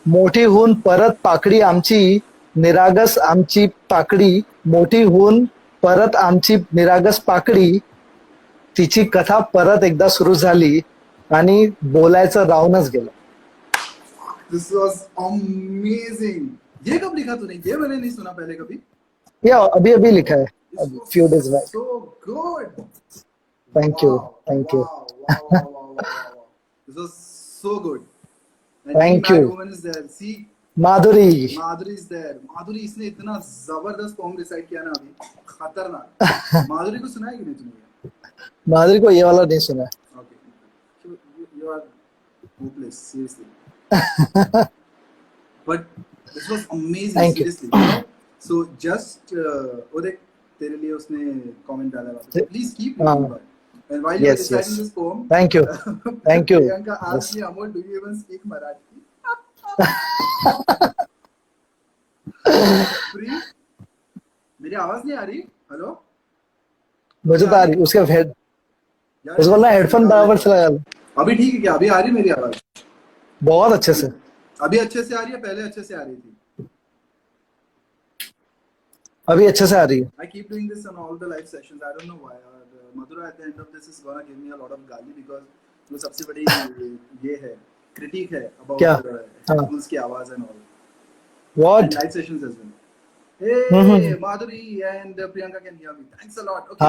मोठी होऊन परत पाकडी आमची निरागस आमची पाकडी. मोठी होऊन परत आमची निरागस पाकडी. तिची कथा परत एकदा सुरू झाली आणि बोलायचं राहूनच गेलं. This was amazing. ये कब लिखा तूने? ये मैंने नहीं सुना पहले कभी. या अभी अभी लिखा है, This was few days back. so good. Thank you, Wow, thank you. wow. This was so good. And Thank Team you. Mad Woman is there. See, Madhuri. Madhuri is there. माधुरी इसने इतना जबरदस्त पोम रिसाइट किया ना अभी, खतरनाक. माधुरी को सुना है कि नहीं तूने? माधुरी को ये वाला नहीं सुना. Okay. So you are hopeless, seriously. But this was amazing, Thank you. seriously. So just Uday, तेरे लिए उसने comment डाला है. Please keep reading it. And while you are Yes, reciting yes. this poem, Thank you. Thank you. Priyanka asked Yes. me, Amol, do you even speak Marathi? Free? मेरी आवाज नहीं आ रही? Hello? मुझे तो आ रही. उसके हेड यार, उसको बोलना हेडफोन बराबर से लगा लो. अभी ठीक है क्या? अभी आ रही मेरी आवाज? बहुत अच्छे से. अभी अच्छे से आ रही है, पहले अच्छे से आ रही थी. अभी अच्छे से आ रही है. I keep doing this on all the live sessions. I don't know why. Madhura at the end of this is gonna give me a lot of गाली because वो सबसे बड़ी ये है critique है about क्या? headphones की आवाज and all. What? And live sessions as well. Hey, Madhuri and Priyanka can hear me. Thanks a lot. Okay.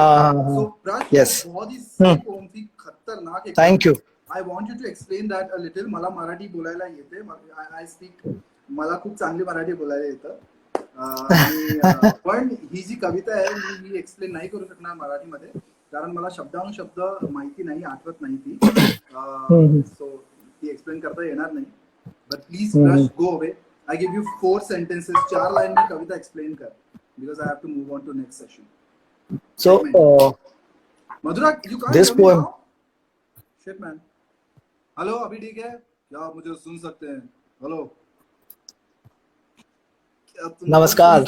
So Prash, Yes. बहुत ही सही poem थी, खतरनाक. Thank you. I want you to explain that a little. मला मराठी बोलायला येते. I speak. मला खूप चांगली मराठी बोलायला येतं. पण ही जी कविता आहे मी एक्सप्लेन नाही करू शकणार मराठीमध्ये कारण मला शब्दानुशब्द माहिती नाही, आठवत नाही ती. सो ती एक्सप्लेन करता येणार नाही. But please rush go away. I give you 4 sentences, 4 line में कविता एक्सप्लेन कर because I have to move on to next session. So Madhura, you can't this hear me poem. now? Shit man. Hello, अभी ठीक है क्या? आप मुझे सुन सकते हैं? हेलो, नमस्कार.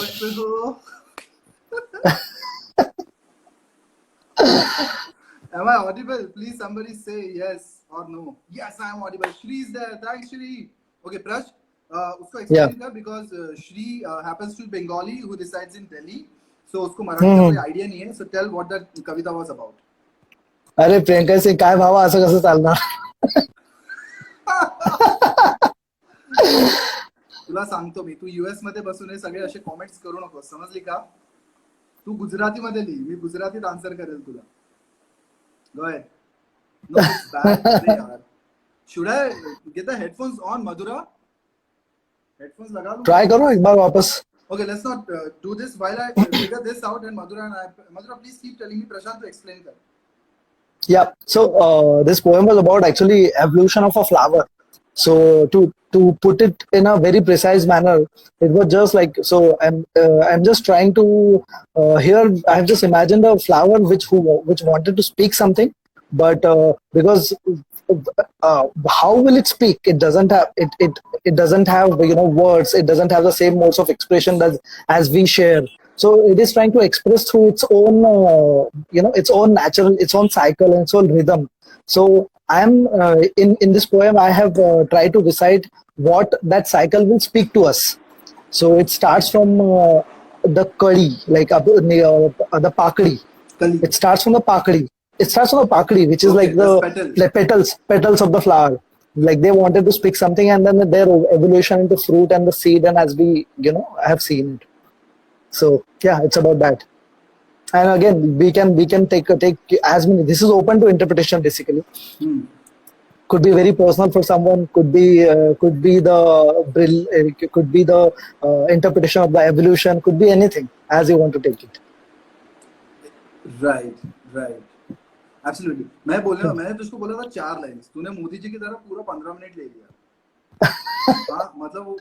Am I audible? Please somebody say yes or no. Yes, I am audible. Shri is there. Thanks, Shri. Okay, Prash, उसको explain कर because Shri happens to be Bengali who resides in Delhi. So उसको मराठी का कोई idea नहीं है. So tell what that Kavita was about. अरे प्रियंका सिंह काय भावा असं कसं चालणार? तुला सांगतो मी, तू यूएस मध्ये बसून हे सगळे असे कॉमेंट्स करू नको, समजली का? तू गुजराती मध्ये लिही, मी गुजरातीत आन्सर करेल तुला. Go ahead. No, it's bad. यार. Should I get the headphones on, Madhura? Headphones लगा लूं? ट्राई करो एक बार वापस. Okay, let's not do this while I figure this out and Madhura, please keep telling me. Prashant to explain कर. Yeah. So this poem was about actually evolution of a flower. So to put it in a very precise manner, it was just like so. I'm just trying to here. I have just imagined a flower which wanted to speak something, but because how will it speak? It doesn't have it doesn't have words. It doesn't have the same modes of expression as we share. So it is trying to express through its own its own natural, its own cycle and its own rhythm. So I am in this poem I have tried to decide what that cycle will speak to us. So it starts from the kadi, like the pakdi. Kali. It starts from the pakdi. It starts from the pakdi, which is Okay, like this petal. the petals of the flower. Like they wanted to speak something, and then their evolution into fruit and the seed, and as we have seen it. So yeah, it's about that. And again, we can take as many. This is open to interpretation basically. Could be very personal for someone. Could be the interpretation of the evolution. Could be anything as you want to take it. Right, right. Absolutely. मैंने तुझको बोला था 4 lines, तूने मोदी जी की तरह पूरा 15 minute ले लिया. हाँ, मतलब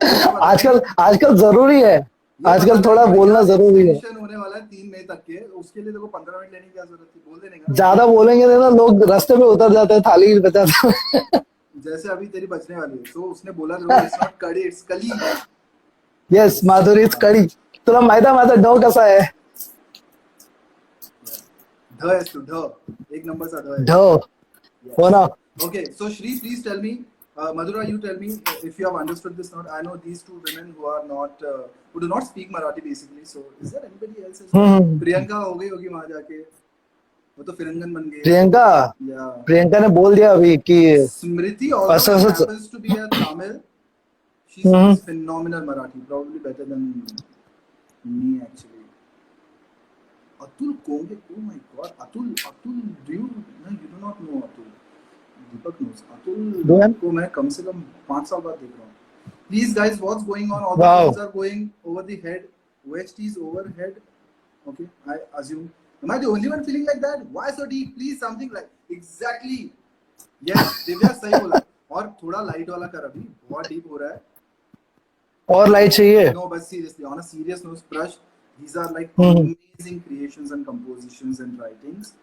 आजकल जरूरी है. आजकल थोड़ा बोलना जरूरी है. होने वाला है 3 मई तक के, उसके लिए देखो 15 मिनट लेने की क्या जरूरत थी, बोल देने का. ज्यादा बोलेंगे ना लोग रास्ते में उतर जाते हैं, थाली बचाते हैं. जैसे अभी तेरी बचने वाली है, तो उसने बोला इट्स नॉट कड़ी, इट्स कली. यस माधुरी, इट्स कड़ी. तुला माहिती आहे माझा ढ कसा आहे? ढ है तू, ढ एक नंबर सा ढ है. ढ हो ना. Okay, so Shri, please tell me, Madhura, you tell me if you have understood this not. I know these two women who are not, who do not speak Marathi basically. So is there anybody else? Priyanka हो गई होगी वहाँ जाके, वो तो फिरंगन बन गई. प्रियंका ने बोल दिया अभी कि Smriti also happens to be a Tamil. She speaks phenomenal Marathi, probably better than me actually. Atul Konge, oh my God, Atul, do you do not know Atul? Deepak knows. Atul को मैं कम से कम 5 साल बाद देख रहा हूँ. Please guys, what's going on? All the things are going over the head. OST is overhead. Okay, I assume. Am I the only one feeling like that? Why so deep? Please something like exactly. Yes, Divya सही बोला. और थोड़ा light वाला कर अभी. बहुत deep हो रहा है. और लाइट चाहिए? No, but seriously, on a serious note, Prash, these are like amazing creations and compositions and writings.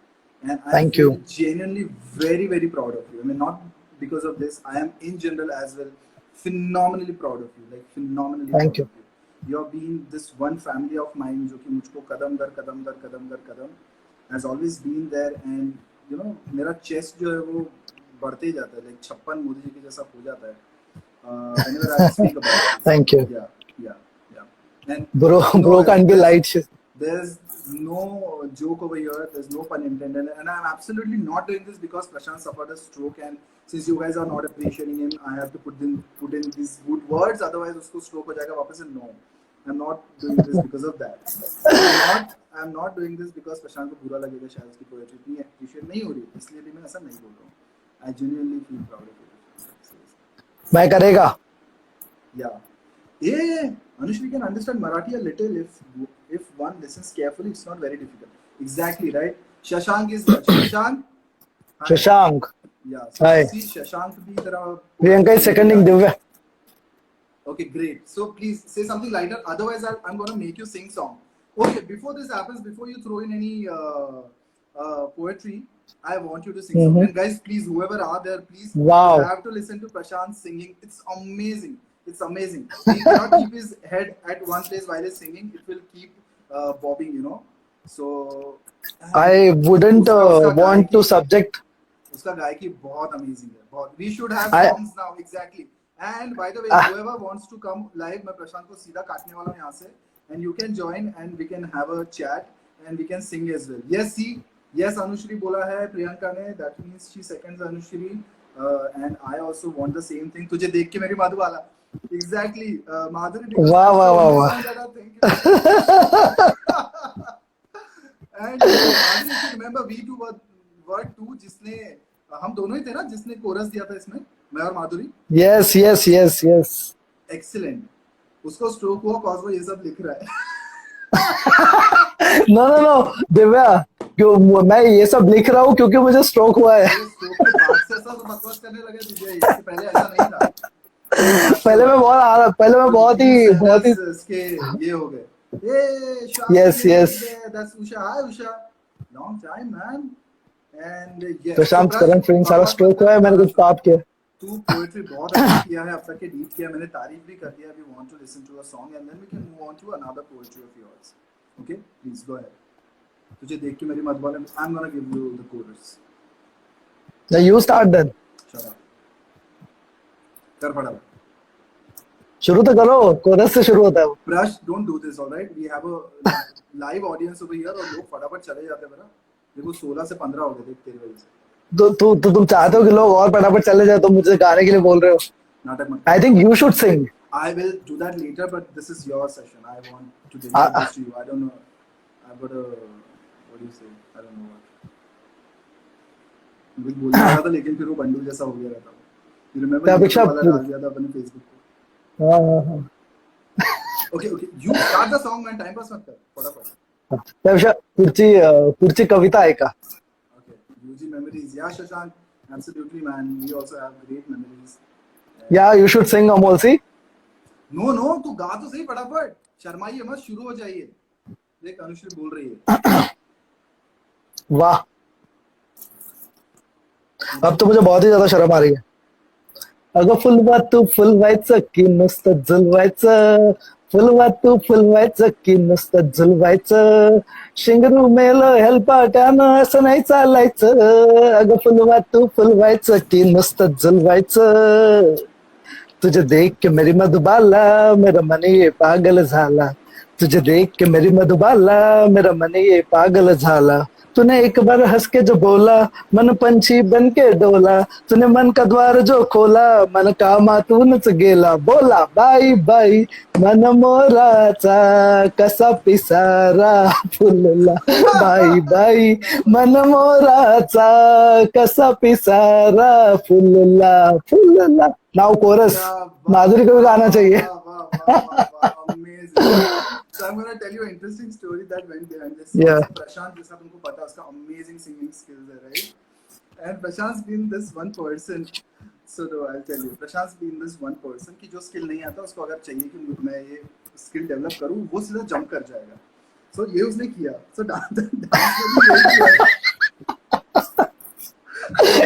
And I'm genuinely very, very proud of you. I mean, not because of this. I am in general as well phenomenally proud of you. Like phenomenally. Thank you. You have been this one family of mine, जो कि मुझको कदम दर कदम has always been there, and you know मेरा chest जो है वो बढ़ते ही जाता है. Like 56 मोदी जी के जैसा हो जाता है. Whenever I speak about it. Thank you. Yeah. And bro can't be light. There's no joke over here. There's no pun intended, and I'm absolutely not doing this because Prashant suffered a stroke, and since you guys are not appreciating him, I have to put in these good words. Otherwise, usko stroke ho jayega वापस. No, I'm not doing this because of that. I'm not doing this because Prashant को बुरा लगेगा शायद उसकी poetry इतनी appreciate नहीं हो रही. इसलिए भी मैं ऐसा नहीं बोल रहा हूँ. I genuinely feel proud of you. मैं करेगा. Yeah. Yeah. Anushri can understand Marathi a little if one listens carefully. It's not very difficult. Exactly, right? Shashank is Shashank. Shashank. Yeah. So hi. See Shashank bhi tera. Priyanka is seconding Divya. Okay, great. So please say something lighter. Otherwise, I'm gonna make you sing song. Okay. Before this happens, before you throw in any poetry, I want you to sing song. And guys, please, whoever are there, please, you have to listen to Prashant singing. It's amazing. It's amazing. He cannot keep his head at one place while he's singing. It will keep bobbing, you know. So I wouldn't want to subject. उसका गायकी बहुत amazing है. बहुत. We should have songs now. Exactly. And by the way, whoever wants to come live, मैं प्रशांत को सीधा काटने वाला हूँ यहाँ से. And you can join and we can have a chat and we can sing as well. Yes, see. Yes, Anushri बोला है प्रियंका ने. That means she seconds Anushri. And I also want the same thing. तुझे देख के मेरी Madhubala. Exactly. Madhuri. Wow. Thank you. And Madhuri, if you remember, we two were two जिसने हम दोनों ही थे ना जिसने कोरस दिया था इसमें, मैं और माधुरी. Yes. Excellent. उसको स्ट्रोक हुआ कॉज़ वो ये सब लिख रहा है. No. दिव्या, क्यों मैं ये सब लिख रहा हूँ क्योंकि मुझे स्ट्रोक हुआ है. स्ट्रोक के बाद से ऐसा तो बकवास करने लगे दिव्या. इससे पहले ऐसा नहीं था. पहले मैं बहुत ही इसके ये हो गए. Yes. That's Usha. Hi Usha. Long time, man. And yes, Prashant Prakash, current feeling सारा स्ट्रोक हुआ है, मैंने कुछ पाप किया. तू पोएट्री बहुत अच्छा किया है अब तक के, डीप किया, मैंने तारीफ भी कर दिया. We want to listen to a song and then we can move on to another poetry of yours. Okay, please go ahead. तुझे देख के मेरी Madhubala, I am gonna give you the chorus. Now you start then. Shut up, कर फटाफट. शुरू तो करो, coarse से शुरू होता है वो. Prash, don't do this, all right? We have a live audience over here और लोग फटाफट चले जाते हैं मेरा. देखो 16 से 15 हो गए देख तेरी वजह से. तो तुम चाहते हो कि लोग और फटाफट चले जाए, तो मुझे गाने के लिए बोल रहे हो. नाटक मत. I think you should sing. I will do that later, but this is your session. I want to dedicate this to you. I don't know. I've got a, what do you say? I don't know what. कुछ बोलने वाला था लेकिन फिर वो bundle जैसा हो गया रहता. You remember? अपेक्षा वाला डाल दिया था अपने Facebook पे. हाँ. Okay, okay. You start the song man. Time pass मत कर. फटाफट. अपेक्षा पुढची कविता आहे का? Okay. UG memories. Yeah, Shashank. Absolutely, man. We also have great memories. Yeah, you should sing Amolsi. No, तू गा तो सही फटाफट. शर्माइए मत, शुरू हो जाइए. देख अनुश्री बोल रही है. वाह, अब तो मुझे बहुत ही ज्यादा शर्म आ रही है. अगं फुलवा तू फुलवायचं की नुसतं झुलवायचं, फुलवा तू फुलवायचं की नुसतं झुलवायचं, शिंगरू मेलं हेलपाट्यानं असं नाही चालायचं. अगं फुलवा तू फुलवायचं की नुसतं झुलवायचं, तुझे देख के मेरी मधुबाला मेरा मन ये पागल झाला, तुझे देख के मेरी मधुबाला मेरा मन ये पागल झाला. तूने एक बार हंस के जो बोला, मन पंछी बन के डोला, तूने मन का द्वार जो खोला, मन कामातूनच गेला. बोला बाई बाई मन मोराचा कसा पिसारा फुलला, बाई बाई मन मोराचा कसा पिसारा फुलला फुलला. नाउ कोरस, माधुरी को भी गाना चाहिए. Amazing. So I'm gonna tell you an interesting story that went behind this. Yeah. Prashant, जैसा तुमको पता है उसका amazing singing skills है, right? And Prashant's been this one person. So no, I'll tell you. Prashant's been this one person कि जो skill नहीं आता उसको अगर चाहिए कि मैं ये skill develop करूँ, वो सीधा jump कर जाएगा. So ये उसने किया. So dance में भी यही किया.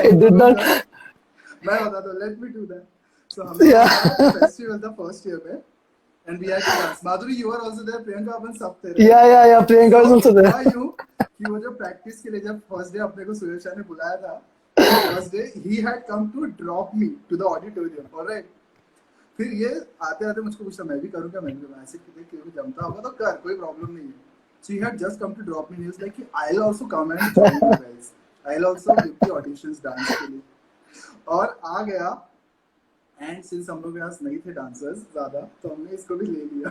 It did not. मैं बता दूँ. Let me do that. So हमने festival था first year में. And we had to dance. Madhuri, you were also there. Priyanka, अपन सब थे. Yeah. Priyanka was also there. Why you? कि वो जो practice के लिए जब first day अपने को सुरेश ने बुलाया था, first day he had come to drop me to the auditorium, alright? फिर ये आते मुझको पूछा मैं भी करूँगा, मैं ऐसे कि जमता होगा तो कर, कोई problem नहीं है. So he had just come to drop me. He was like, I'll also come and join you guys. I'll also give the auditions dance के लिए. और आ गया. एंड सिंस हम लोग के पास नहीं थे डांसर्स ज्यादा, तो हमने इसको भी ले लिया.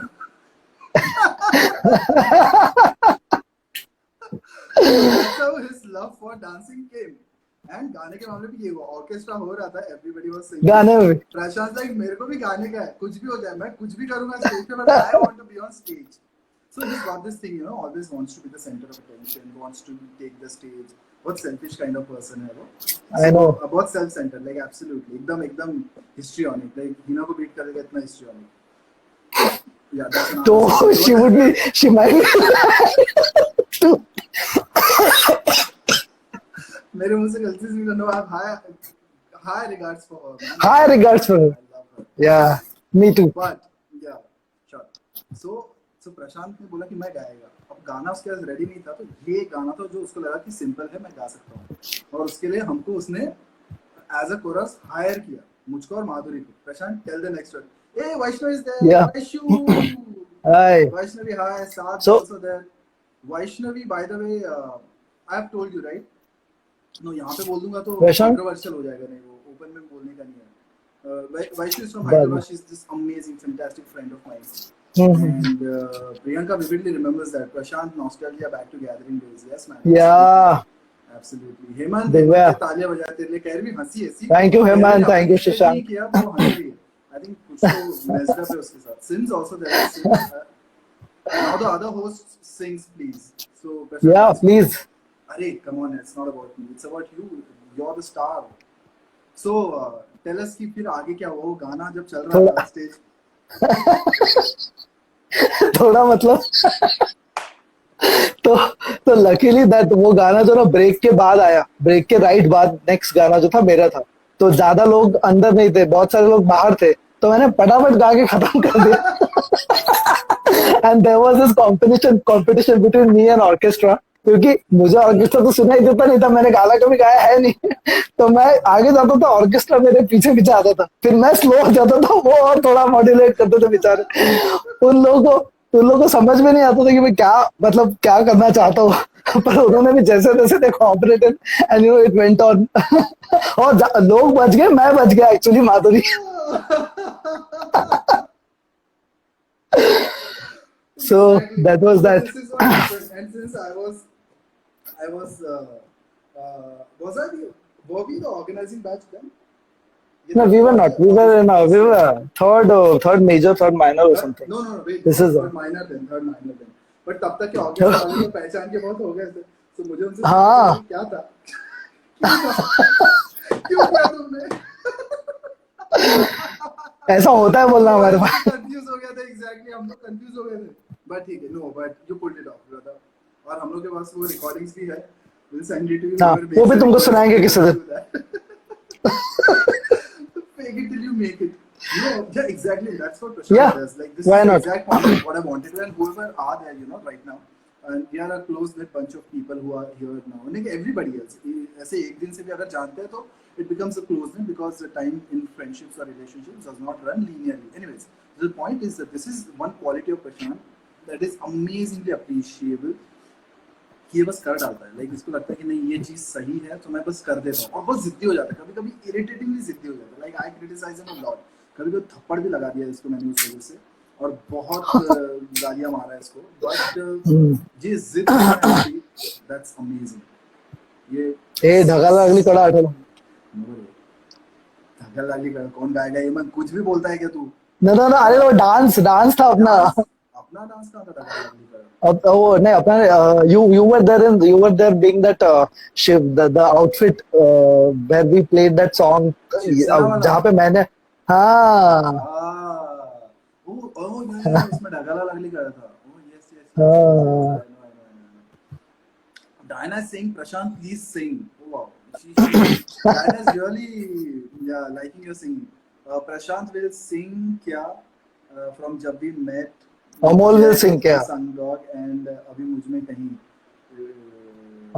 So his love for dancing came. And गाने के मामले में ये हुआ, ऑर्केस्ट्रा हो रहा था, एवरीबॉडी वाज सिंगिंग. गाने में प्रशांत लाइक मेरे को भी गाने का है, कुछ भी हो जाए मैं कुछ भी करूंगा स्टेज पे, but I want to be on stage. So he's got this thing, you know, always wants to be the center of attention, wants to take the stage. What selfish kind of person है वो. I know. बहुत self-centered, like absolutely. एकदम histrionic, like Hina को beat करेगा इतना histrionic. Yeah, that's an तो she would be, she might be. मेरे मुंह से गलती से no, I have high regards for her. Man. High regards for her. I love her. Yeah, me too. But yeah, sure. So प्रशांत ने बोला कि मैं गाएगा. अब गाना उसके पास रेडी नहीं था, तो ये गाना था जो उसको लगा कि सिंपल है, मैं गा सकता हूँ. और उसके लिए हमको उसने एज अ कोरस हायर किया, मुझको और माधुरी को. Prashant, tell the next word. A Vaishnav is there. Yeah. Vaishnu. Hi. Vaishnavi hi. साथ So- also there. Vaishnavi by the way, I have told you right. No यहाँ पे बोल दूंगा तो वैष्णव? कंट्रोवर्शियल हो जाएगा. नहीं, वो ओपन में बोलने का नहीं है. Vaishnu is from Hyderabad. She's this amazing, fantastic friend of mine. And Priyanka vividly remembers that. Prashant, nostalgia back to gathering days. Yes, man. Yeah. Absolutely. Hemant, Divya. तालियां बजाते तेरे लिए. कह रही हंसी ऐसी. Thank you, Hemant. Thank you, Shashank. किया वो हंस रही है. I think कुछ तो messed up है उसके साथ. Sims also there. Sims, now the other host sings, please. So Prashant, Yeah, please. Arey, come on, it's not about me. It's about you. You're the star. So tell us कि फिर आगे क्या हुआ. वो गाना जब चल रहा था स्टेज. थोड़ा मतलब तो तो लकीली दैट वो गाना जो ना ब्रेक के बाद आया, ब्रेक के राइट बाद नेक्स्ट गाना जो था मेरा था, तो ज्यादा लोग अंदर नहीं थे, बहुत सारे लोग बाहर थे, तो मैंने फटाफट गा के खत्म कर दिया। And there was this competition between me and orchestra, क्योंकि मुझे ऑर्केस्ट्रा तो सुनाई देता नहीं था, मैंने गाना कभी गाया है नहीं। तो मैं आगे जाता था, ऑर्केस्ट्रा मेरे पीछे पीछे आता था, फिर मैं स्लो हो जाता था, वो और थोड़ा मॉड्यूलेट करते थे बेचारे। उन लोगों को समझ में नहीं आता था कि मैं क्या, मतलब क्या करना चाहता हूँ। पर उन्होंने भी जैसे तैसे देखो operated, and it went on. और लोग बच गए, मैं बच गया actually, Madhuri. So Exactly. that was So that. this is what happened. And since I was I the, were we the organizing batch then? ये No, तो we were हुआ not. था, We were third major, third minor or something. No, wait. This is Third minor then. But तब तक के orchestra वाले तो पहचान के बहुत हो गए थे. तो मुझे उनसे हाँ. पूछना क्या था? क्यों किया तुमने? ऐसा होता है बोलना हमारे पास। कंफ्यूज हो गया था एग्जैक्टली, हम लोग कंफ्यूज हो गए थे, बट ठीक है, no but you put it off brother, और हम लोग के पास वो रिकॉर्डिंग्स भी है, will send it to you, हाँ, वो भी तुमको सुनाएंगे किसी दिन। Fake it till you make it. No, yeah, exactly. That's what Prashant Yeah, does. Like this why is the not? exact point of what I wanted to, and whoever are there, you know, right now, and we are a close knit bunch of people who are here now. And everybody else, ऐसे एक दिन से भी अगर जानते हैं तो it becomes a close knit, because the time in friendships or relationships does not run linearly. Anyways, the point is that this is one quality of Prashant that is amazingly appreciable. कि ये बस कर डालता है, like इसको लगता है कि नहीं ये चीज सही है तो मैं बस कर देता हूँ, और बहुत जिद्दी हो जाता है, कभी कभी इरिटेटिंगली जिद्दी हो जाता है, like I criticise him a lot, कभी कभी थप्पड़ भी लगा दिया इसको मैंने उस वजह से, और बहुत गालियां मारा है इसको, बट ये जिद दैट्स अमेजिंग। ये ढगा लागली कड़ा आठवलं, ढगा लागली कड़ा कौन गाएगा ये, मैं कुछ भी बोलता है क्या तू? no, अरे वो डांस था अपना डांस कहाँ था ढगा लागली कड़ा? वो नहीं अपना, you were there being that shiv, the outfit where we played that song, जहाँ पे मैंने, हाँ इसमें ढगाला लागली करा था। yes. Diana is saying, Prashant, please sing. Oh wow, Diana is really liking your singing. Prashant will sing क्या from जब भी met. अमोल will sing क्या? Sungdog and अभी मुझमें कहीं.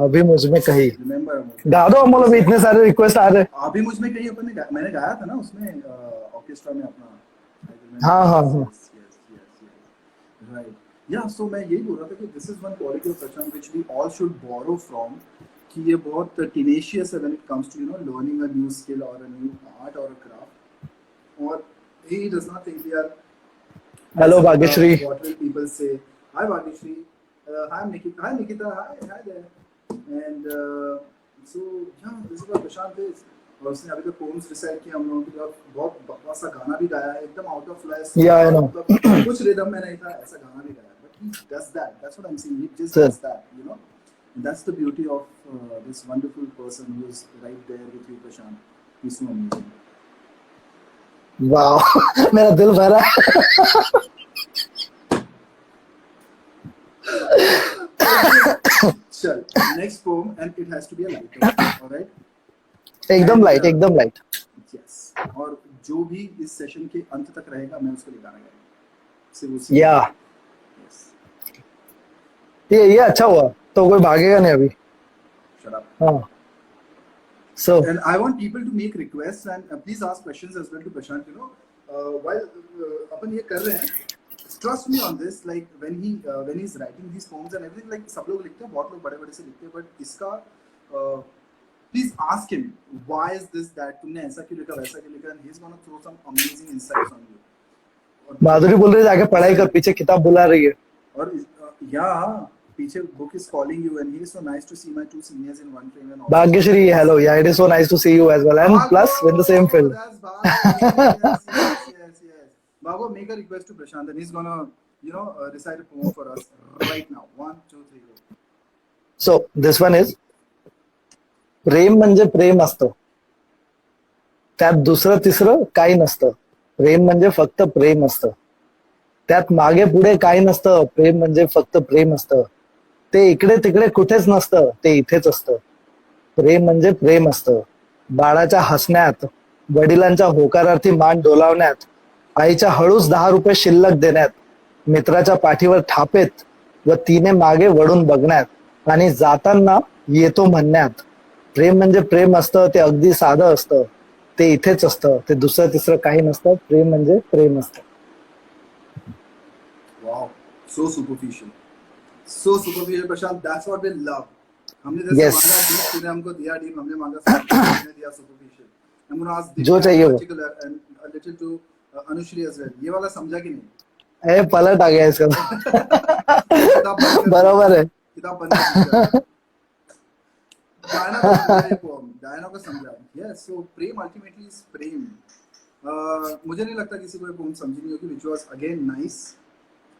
अभी मुझमें कहीं. Remember अमोल? गा दो अमोल, अभी इतने सारे रिक्वेस्ट आ रहे. अभी मुझमें कहीं मैंने गाया था ना उसमें ऑर्केस्ट्रा में अपना. हाँ. Right. Yeah, so मैं यही बोल रहा था कि this is one quality of Prashant which we all should borrow from, कि ये बहुत tenacious है when it comes to, you know, learning a new skill or a new art or a craft, और he does not think we are. Hello Bhagyashree. What will people say? Hi Bhagyashree. Hi Nikita. Hi there. And so yeah, this is what Prashant is. और उसने अभी तक poems recite किया हम लोगों के लिए, बहुत बकवास सा गाना भी गाया है, एकदम आउट ऑफ प्लेस, कुछ रिदम में नहीं था, ऐसा गाना भी गाया, but he does that. That's what I'm saying. He just does that, you know. And that's the beauty of this wonderful person who is right there with you, Prashant. He's so amazing. Wow, मेरा दिल भरा. चल, next poem, and it has to be a light poem, all right? एकदम light. Yes. और जो भी इस session के अंत तक रहेगा मैं उसके लिए गाना गाऊंगा, सिर्फ उसी. Yeah. ये अच्छा हुआ, तो कोई भागेगा नहीं अभी. Shut up. हाँ. So. And I want people to make requests and please ask questions as well to Prashant. You know, while अपन ये कर रहे हैं, trust me on this. Like when he's writing these poems and everything, like सब लोग लिखते हैं, बहुत लोग बड़े से लिखते हैं, but इसका please ask him why is this that, तुमने ऐसा क्यों लिखा वैसा क्यों लिखा, and he's gonna throw some amazing insights on you. माधुरी बोल रही है जाके पढ़ाई कर, पीछे किताब बुला रही है. और पीछे book is calling you, and he is so nice to see my two seniors in one frame. And Bhagyashree, hello. Yeah, it is so nice to see you as well, and plus in the same field. Yes. Bhago, make a request to Prashant, and he's gonna, you know, recite a poem for us right now. 1, 2, 3, go. So this one is. प्रेम म्हणजे प्रेम असतं, त्यात दुसरं तिसरं काही नसतं. प्रेम म्हणजे फक्त प्रेम असतं, त्यात मागे पुढे काही नसतं. प्रेम म्हणजे फक्त प्रेम असतं. ते इकडे तिकडे कुठेच नसतं, ते इथेच असतं. प्रेम म्हणजे प्रेम असतं. बाळाच्या हसण्यात, वडिलांच्या होकारार्थी मान डोलावण्यात, आईच्या हळूच 10 रुपये शिल्लक देण्यात, मित्राच्या पाठीवर थापेत व तिने मागे वळून बघण्यात आणि जाताना येतो म्हणण्यात. प्रेम म्हणजे प्रेम असतं, ते अगदी साधं असतं, ते इथेच असतं, ते दुसरं तिसरं काही नसतं. प्रेम म्हणजे प्रेम असतं. Wow, so superficial. So superficial, Prashant. That's what we love. हमने जैसे Yes. मांगा डीप, तूने हमको दिया डीप. हमने मांगा superficial, तूने दिया superficial. I'm gonna ask जो Disha चाहिए in वो. particular and a little to Anushri as well. ये वाला समझा कि नहीं? ए पलट आ गया इसका. किताब बंद कर दी. बरोबर है. किताब बंद कर दी जाए. डायना को समझा ये poem. डायना को समझा. Yes, so Prem ultimately is प्रेम. मुझे नहीं लगता किसी को ये poem समझी नहीं होगी, which was again nice.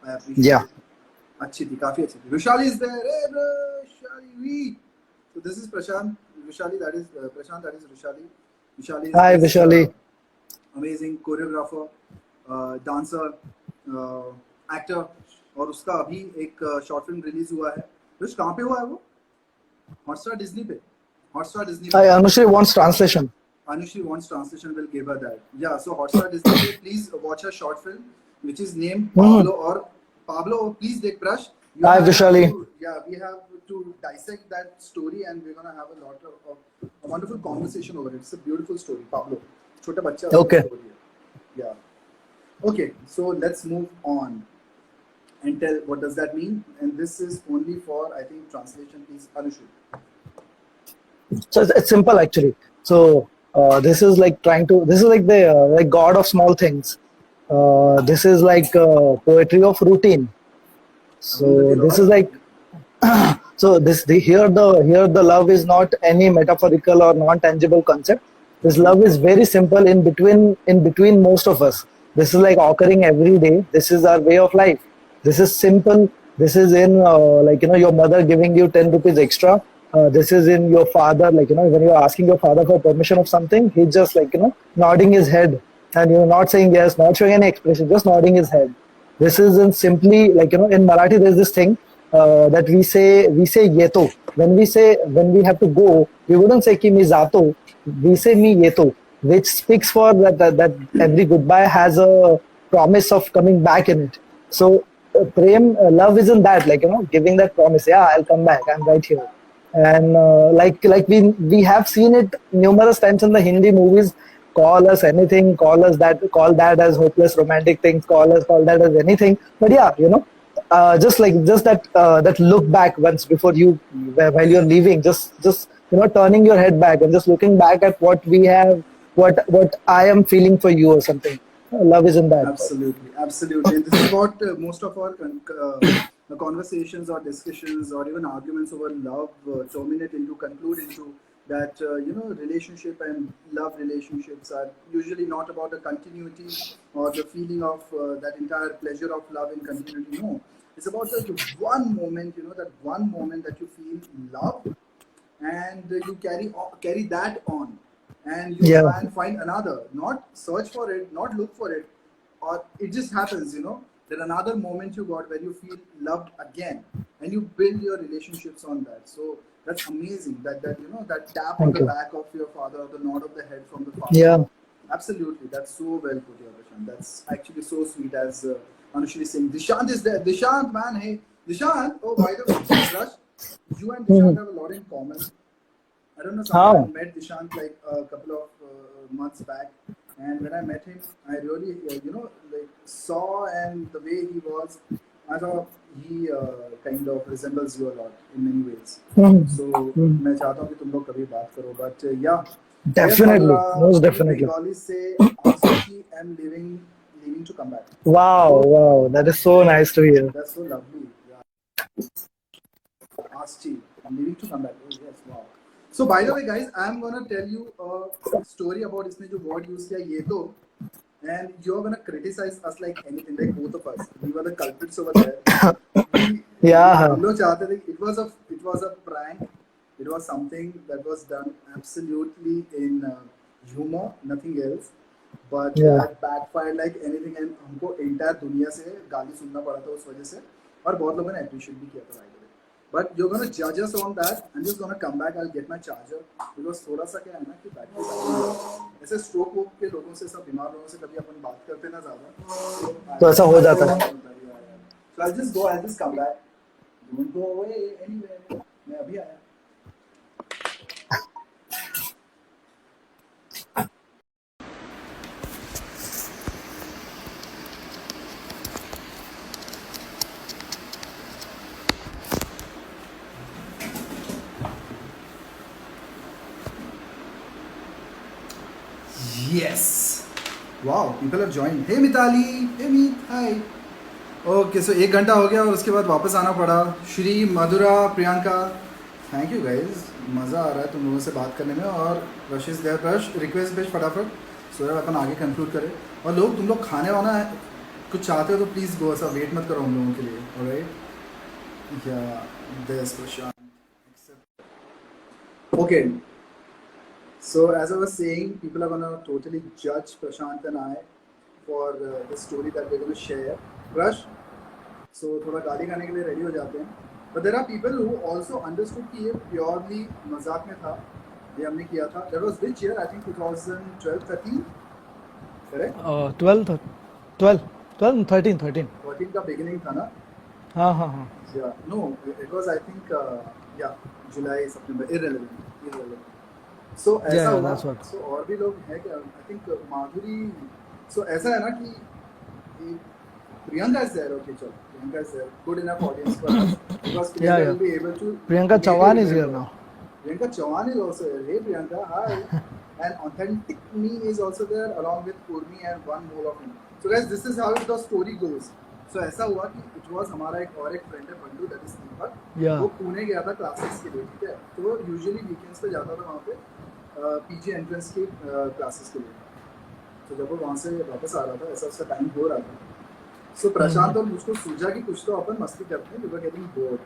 I appreciate Yeah. it. अच्छी थी, काफी अच्छी थी. Vishali is there. Hey, Vishali. So this is Prashant. Vishali, that is Prashant. That is Vishali. Vishali is Hi, this, Vishali. amazing choreographer, dancer, actor. और उसका अभी एक short film release हुआ है. विश कहाँ पे हुआ है वो? हॉटस्टार डिज्नी पे. हॉटस्टार डिज्नी पे. Anushri wants translation. Anushri wants translation. Will give her that. Yeah. So Hotstar Disney पे please watch her short film, which is named Pablo. Or Pablo, please take brush. Hi, Vishali. We have to dissect that story, and we're gonna have a lot of a wonderful conversation over it. It's a beautiful story, Pablo. छोटा बच्चा. Okay. Yeah. Okay. So let's move on and tell what does that mean. And this is only for, I think, translation. Please, Anushri. So it's simple actually. So this is like this is like the like God of small things. This is like poetry of routine. So this is like so here the love is not any metaphorical or non-tangible concept. This love is very simple in between most of us. This is like occurring every day. This is our way of life. This is simple. This is in like your mother giving you 10 rupees extra. This is in your father, like when you're asking your father for permission of something, he's just like nodding his head, and you're not saying yes, not showing any expression, just nodding his head. This is in simply like in Marathi there's this thing that we say yeto. When we have to go, we wouldn't say ki mi jato, we say mi yeto, which speaks for that every goodbye has a promise of coming back in it. So prem love isn't that, like giving that promise, yeah, I'll come back, I'm right here. And like we have seen it numerous times in the Hindi movies. Call us anything, call that as hopeless romantic things, call that as anything. But yeah, just that look back once before you, while you're leaving, just turning your head back and just looking back at what we have, what I am feeling for you or something. Love isn't that. Absolutely. And this is what most of our conversations or discussions or even arguments over love conclude into that relationship and love relationships are usually not about the continuity or the feeling of that entire pleasure of love and continuity. No, it's about that one moment, that one moment that you feel love, and you carry that on, and you try and find another, not search for it, not look for it, or it just happens, that another moment you got where you feel loved again, and you build your relationships on that. So that's amazing. That that tap on the back of your father, or the nod of the head from the father. Yeah. Absolutely. That's so well put here, Prashant. That's actually so sweet, as Anushri is saying. Dishant is there. Dishant, man. Hey, Dishant. Oh, by the way, Rush, you and Dishant have a lot in common. I don't know, someone I met Dishant like a couple of months back. And when I met him, I really, saw, and the way he was, I thought he kind of resembles you a lot in many ways. So, मैं चाहता हूँ कि तुम लोग कभी बात करो. But yeah. Definitely, most definitely. Bengali say, Aski am leaving to come back. Wow, that is so nice to hear. That's so lovely. Yeah. Asti, I'm leaving to come back. Oh yes, wow. So by the way, guys, I'm gonna tell you a story about इसने जो word use किया ये तो, and you're gonna criticize us like anything, like both of us. We were the culprits over there. हम लोग चाहते थे. It was a prank. It was something that was done absolutely in humor, nothing else. But that backfired like anything, and हमको entire दुनिया से गाली सुनना पड़ा था उस वजह से, और बहुत लोगों ने appreciate भी किया था by the way. But you're gonna judge us on that. I'm just gonna come back. I'll get my charger because थोड़ा सा क्या है ना कि बैटरी ऐसे स्ट्रोक वोक के लोगों से सब बीमार लोगों से कभी अपन बात करते ना ज़्यादा तो ऐसा हो जाता है. So I'll just go. I'll just come back. Don't go away anywhere. मैं अभी आया. Yes. Wow, people have joined. Hey Mitali. Hey Meet. Hi. Okay so 1 घंटा हो गया और उसके बाद वापस आना पड़ा. श्री, मधुरा, प्रियंका, थैंक यू गाइज. मज़ा आ रहा है तुम लोगों से बात करने में. और rush is there. Rush request भेज फटाफट सो दैट अपन आगे कंक्लूड करें. और लोग तुम लोग खाने वाना है कुछ चाहते हो तो प्लीज़ गो. ऐसा वेट मत करो हम लोगों के लिए. ऑलराइट या this Prashant. Okay so as I was saying, people are gonna totally judge Prashant and I for the story that we're gonna share. Rush. So थोड़ा गाली खाने के लिए ready हो जाते हैं. But there are people who also understood कि ये purely मजाक में था. ये हमने किया था. That was which year? I think 2012, 13. Correct? 12, 13. 13 का beginning था ना? हाँ. Yeah. No, it was I think July, September. Irrelevant. So ऐसा हुआ. So और भी लोग हैं क्या? I think Madhuri. So ऐसा है ना कि प्रियंका is there. Okay, चलो. Priyanka is there. Good enough audience for us because Priyanka will be able to. Priyanka Chavan is here now. Priyanka Chavan is also here. Hey Priyanka, hi. And authentic me is also there along with Urmi and one more of him. So guys, this is how the story goes. So ऐसा हुआ कि it was हमारा एक friend है Bandu, that is दीपक. वो पुणे गया था classes के लिए. ठीक है. तो वो यूजुअली वीकेंड्स पे जाता था वहाँ पे पीजी एंट्रेंस की क्लासेस के लिए. तो जब वो वहाँ से वापस आ रहा था ऐसा उसका टाइम हो रहा था. सो प्रशांत और मुझको सूझा कि कुछ तो अपन मस्ती करते हैं. We were getting bored.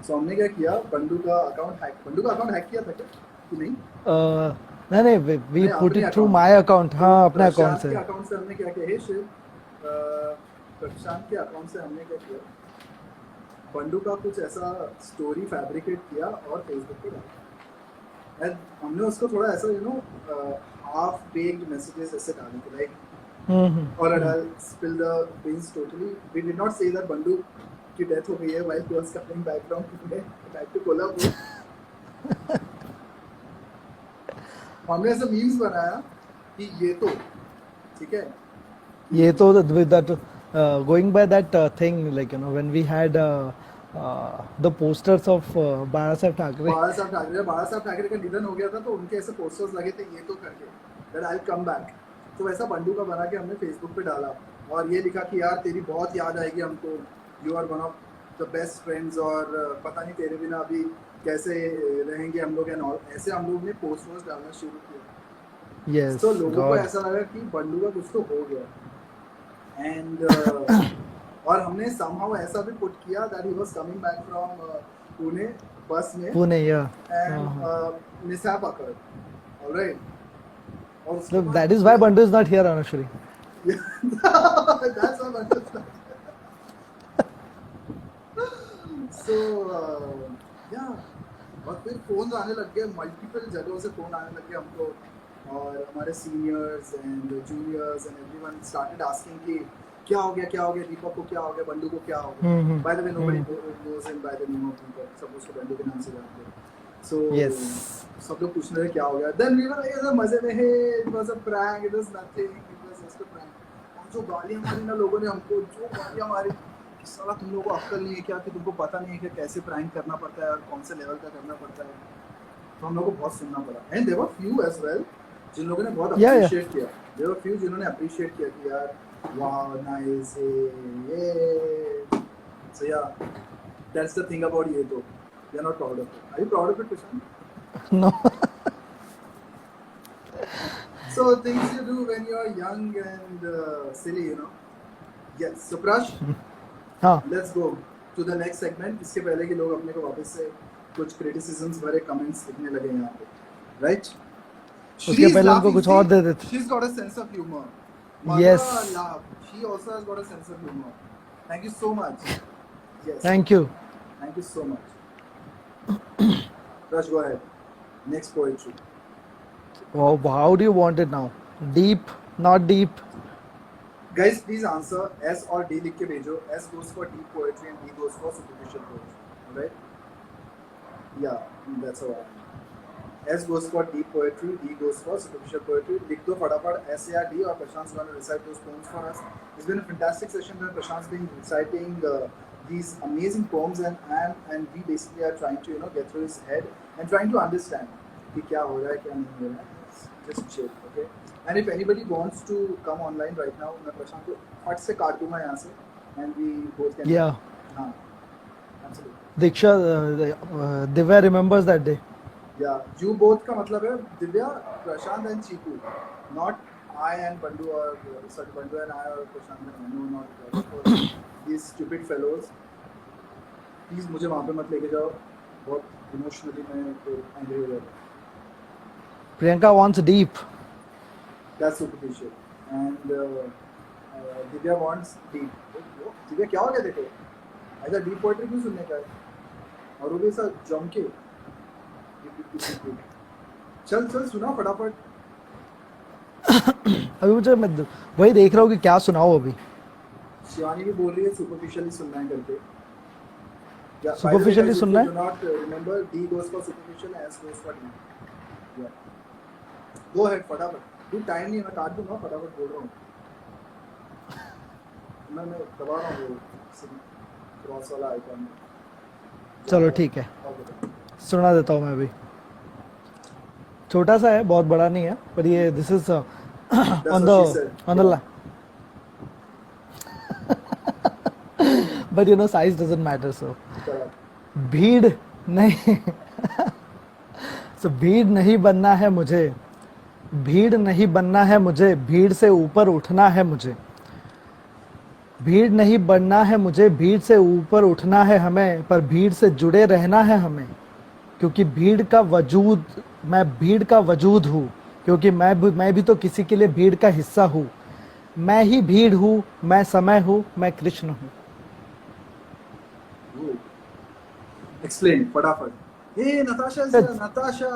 So हमने क्या किया, बंडू का अकाउंट हैक किया था क्या कि नहीं? नहीं, we put it through my account. हाँ, अपने अकाउंट से. अकाउंट से हमने क्या किया, हे शिव, प्रशांत के अकाउंट से हमने क्या किया, बंडू का कुछ ऐसा स्टोरी फैब्रिकेट किया और फेसबुक पे डाला. एंड हमने उसको थोड़ा ऐसा हाफ बेक्ड मैसेजेस ऐसे डाले थे लाइक और I'll spill the beans totally. We did not say that Bandu की डेथ हो गई है while he was coming back from back to Kolhapur. हमने ऐसा मीम्स बनाया कि ये तो ठीक है, ये तो with that going by that thing, like you know when we had the posters of बाला साहब ठाकरे का निधन हो गया था तो उनके ऐसे पोस्टर्स लगे थे ये तो करके that I'll come back. तो वैसा बंडू का बना के हमने फेसबुक पे डाला और ये लिखा कि यार तेरी बहुत याद आएगी हमको, you are one of the best friends और पता नहीं तेरे बिना अभी कैसे रहेंगे हम लोग एंड ऑल. ऐसे हम लोग ने पोस्टर्स डालना शुरू किया. yes, तो लोगों को ऐसा लगा कि बंडू का कुछ तो हो गया एंड और हमने somehow ऐसा भी पुट किया that he was coming back from Pune बस में. Pune and mishap occurred. All right. So that is why Bandu is not here, actually. That's why Bandu is not here. So yeah, और फिर phone आने लग गए, मल्टीपल जगहों से फोन आने लग गए हमको और हमारे seniors and juniors and everyone started asking कि क्या हो गया दीपक को, क्या हो गया बंडू को, क्या हो गया. By the way nobody knows him by the name of Deepak, सब उसको बंडू के नाम से जानते हैं. सो सब लोग पूछने लगे क्या हो गया. देन वी वर लाइक मजे में, hey it was a prank, it was nothing, it was just a prank. और जो गालियां मारी ना लोगों ने हमको, जो गालियां मारी, साला तुम लोगों को अक्ल नहीं है क्या कि तुमको पता नहीं है कि कैसे प्रैंक करना पड़ता है और कौन से लेवल का करना पड़ता है. तो हम लोगों को बहुत सुनना पड़ा. And there were few as well जिन लोगों ने बहुत अप्रिशिएट किया. देयर वर फ्यू जिन्होंने अप्रिशिएट किया कि यार wow, nice, yeah. So yeah, that's the thing about ये तो. We are not proud of it. Are you proud of it, Prashant? No. So things you do when you are young and silly, you know. Yes. So Prash, let's go to the next segment. इसके पहले कि लोग अपने को वापस से कुछ criticisms भरे comments लिखने लगे यहाँ पे, right? उसके पहले उनको कुछ और दे देते. She's got a sense of humor. Yes. She also has got a sense of humor. Thank you so much. Yes. Thank you. Thank you so much. Rush, go ahead. Next poetry. Wow, how do you want it now? Deep, not deep? Guys, please answer S or D लिख के भेजो. S goes for deep poetry and D goes for superficial poetry. Alright? Yeah, that's all. S goes for deep poetry, D goes for superficial poetry. लिख दो फटाफट S या D और Prashant's going to recite those poems for us. It's been a fantastic session where Prashant's been reciting these amazing poems and we basically are trying to get through his head and trying to understand कि क्या हो रहा है क्या नहीं हो रहा है. Just chill, okay? And if anybody wants to come online right now, मैं प्रशांत को फट से काट दूंगा यहाँ से and we both can. Yeah. हाँ, absolutely. Diksha, Divya remembers that day. Yeah, you both का मतलब है दिव्या, प्रशांत and Chiku, not I and Bandu or sorry Bandu and I or Prashant and no, not these stupid fellows. Please मुझे वहाँ पे मत लेके जाओ, बहुत emotionally मैं तो angry हो जाता. Priyanka wants deep. That's superficial. And Divya wants deep. Divya क्या हो गया देखो? ऐसा deep poetry क्यों सुनने का है? और वो भी ऐसा जम के. चल सुना फटाफट. अभी मुझे मैं वही देख रहा हूँ कि क्या सुनाओ अभी. शिवानी भी बोल रही है superficially सुनना है करके. Yeah, Superficially सुनना है? Do not remember D goes for superficial, S goes for deep. Yeah. Go ahead फटाफट. तू टाइम नहीं मैं काट दूंगा फटाफट बोल रहा हूँ. मैं दबा रहा हूँ वो क्रॉस वाला आइकन. चलो ठीक है, सुना देता हूँ मैं अभी. छोटा सा है, बहुत बड़ा नहीं है, पर ये this is on the but you know size doesn't matter. So भीड़ नहीं सो भीड़ नहीं बनना है मुझे, भीड़ नहीं बनना है मुझे, भीड़ से ऊपर उठना है मुझे. भीड़ नहीं बनना है मुझे, भीड़ से ऊपर उठना है हमें, पर भीड़ से जुड़े रहना है हमें. क्योंकि भीड़ का वजूद, मैं भीड़ का वजूद हूँ, क्योंकि मैं भी तो किसी के लिए भीड़ का हिस्सा हूँ. मैं ही भीड़ हूँ, मैं समय हूँ, मैं कृष्ण हूँ. Explain फटाफट. Hey, Natasha is here. Natasha.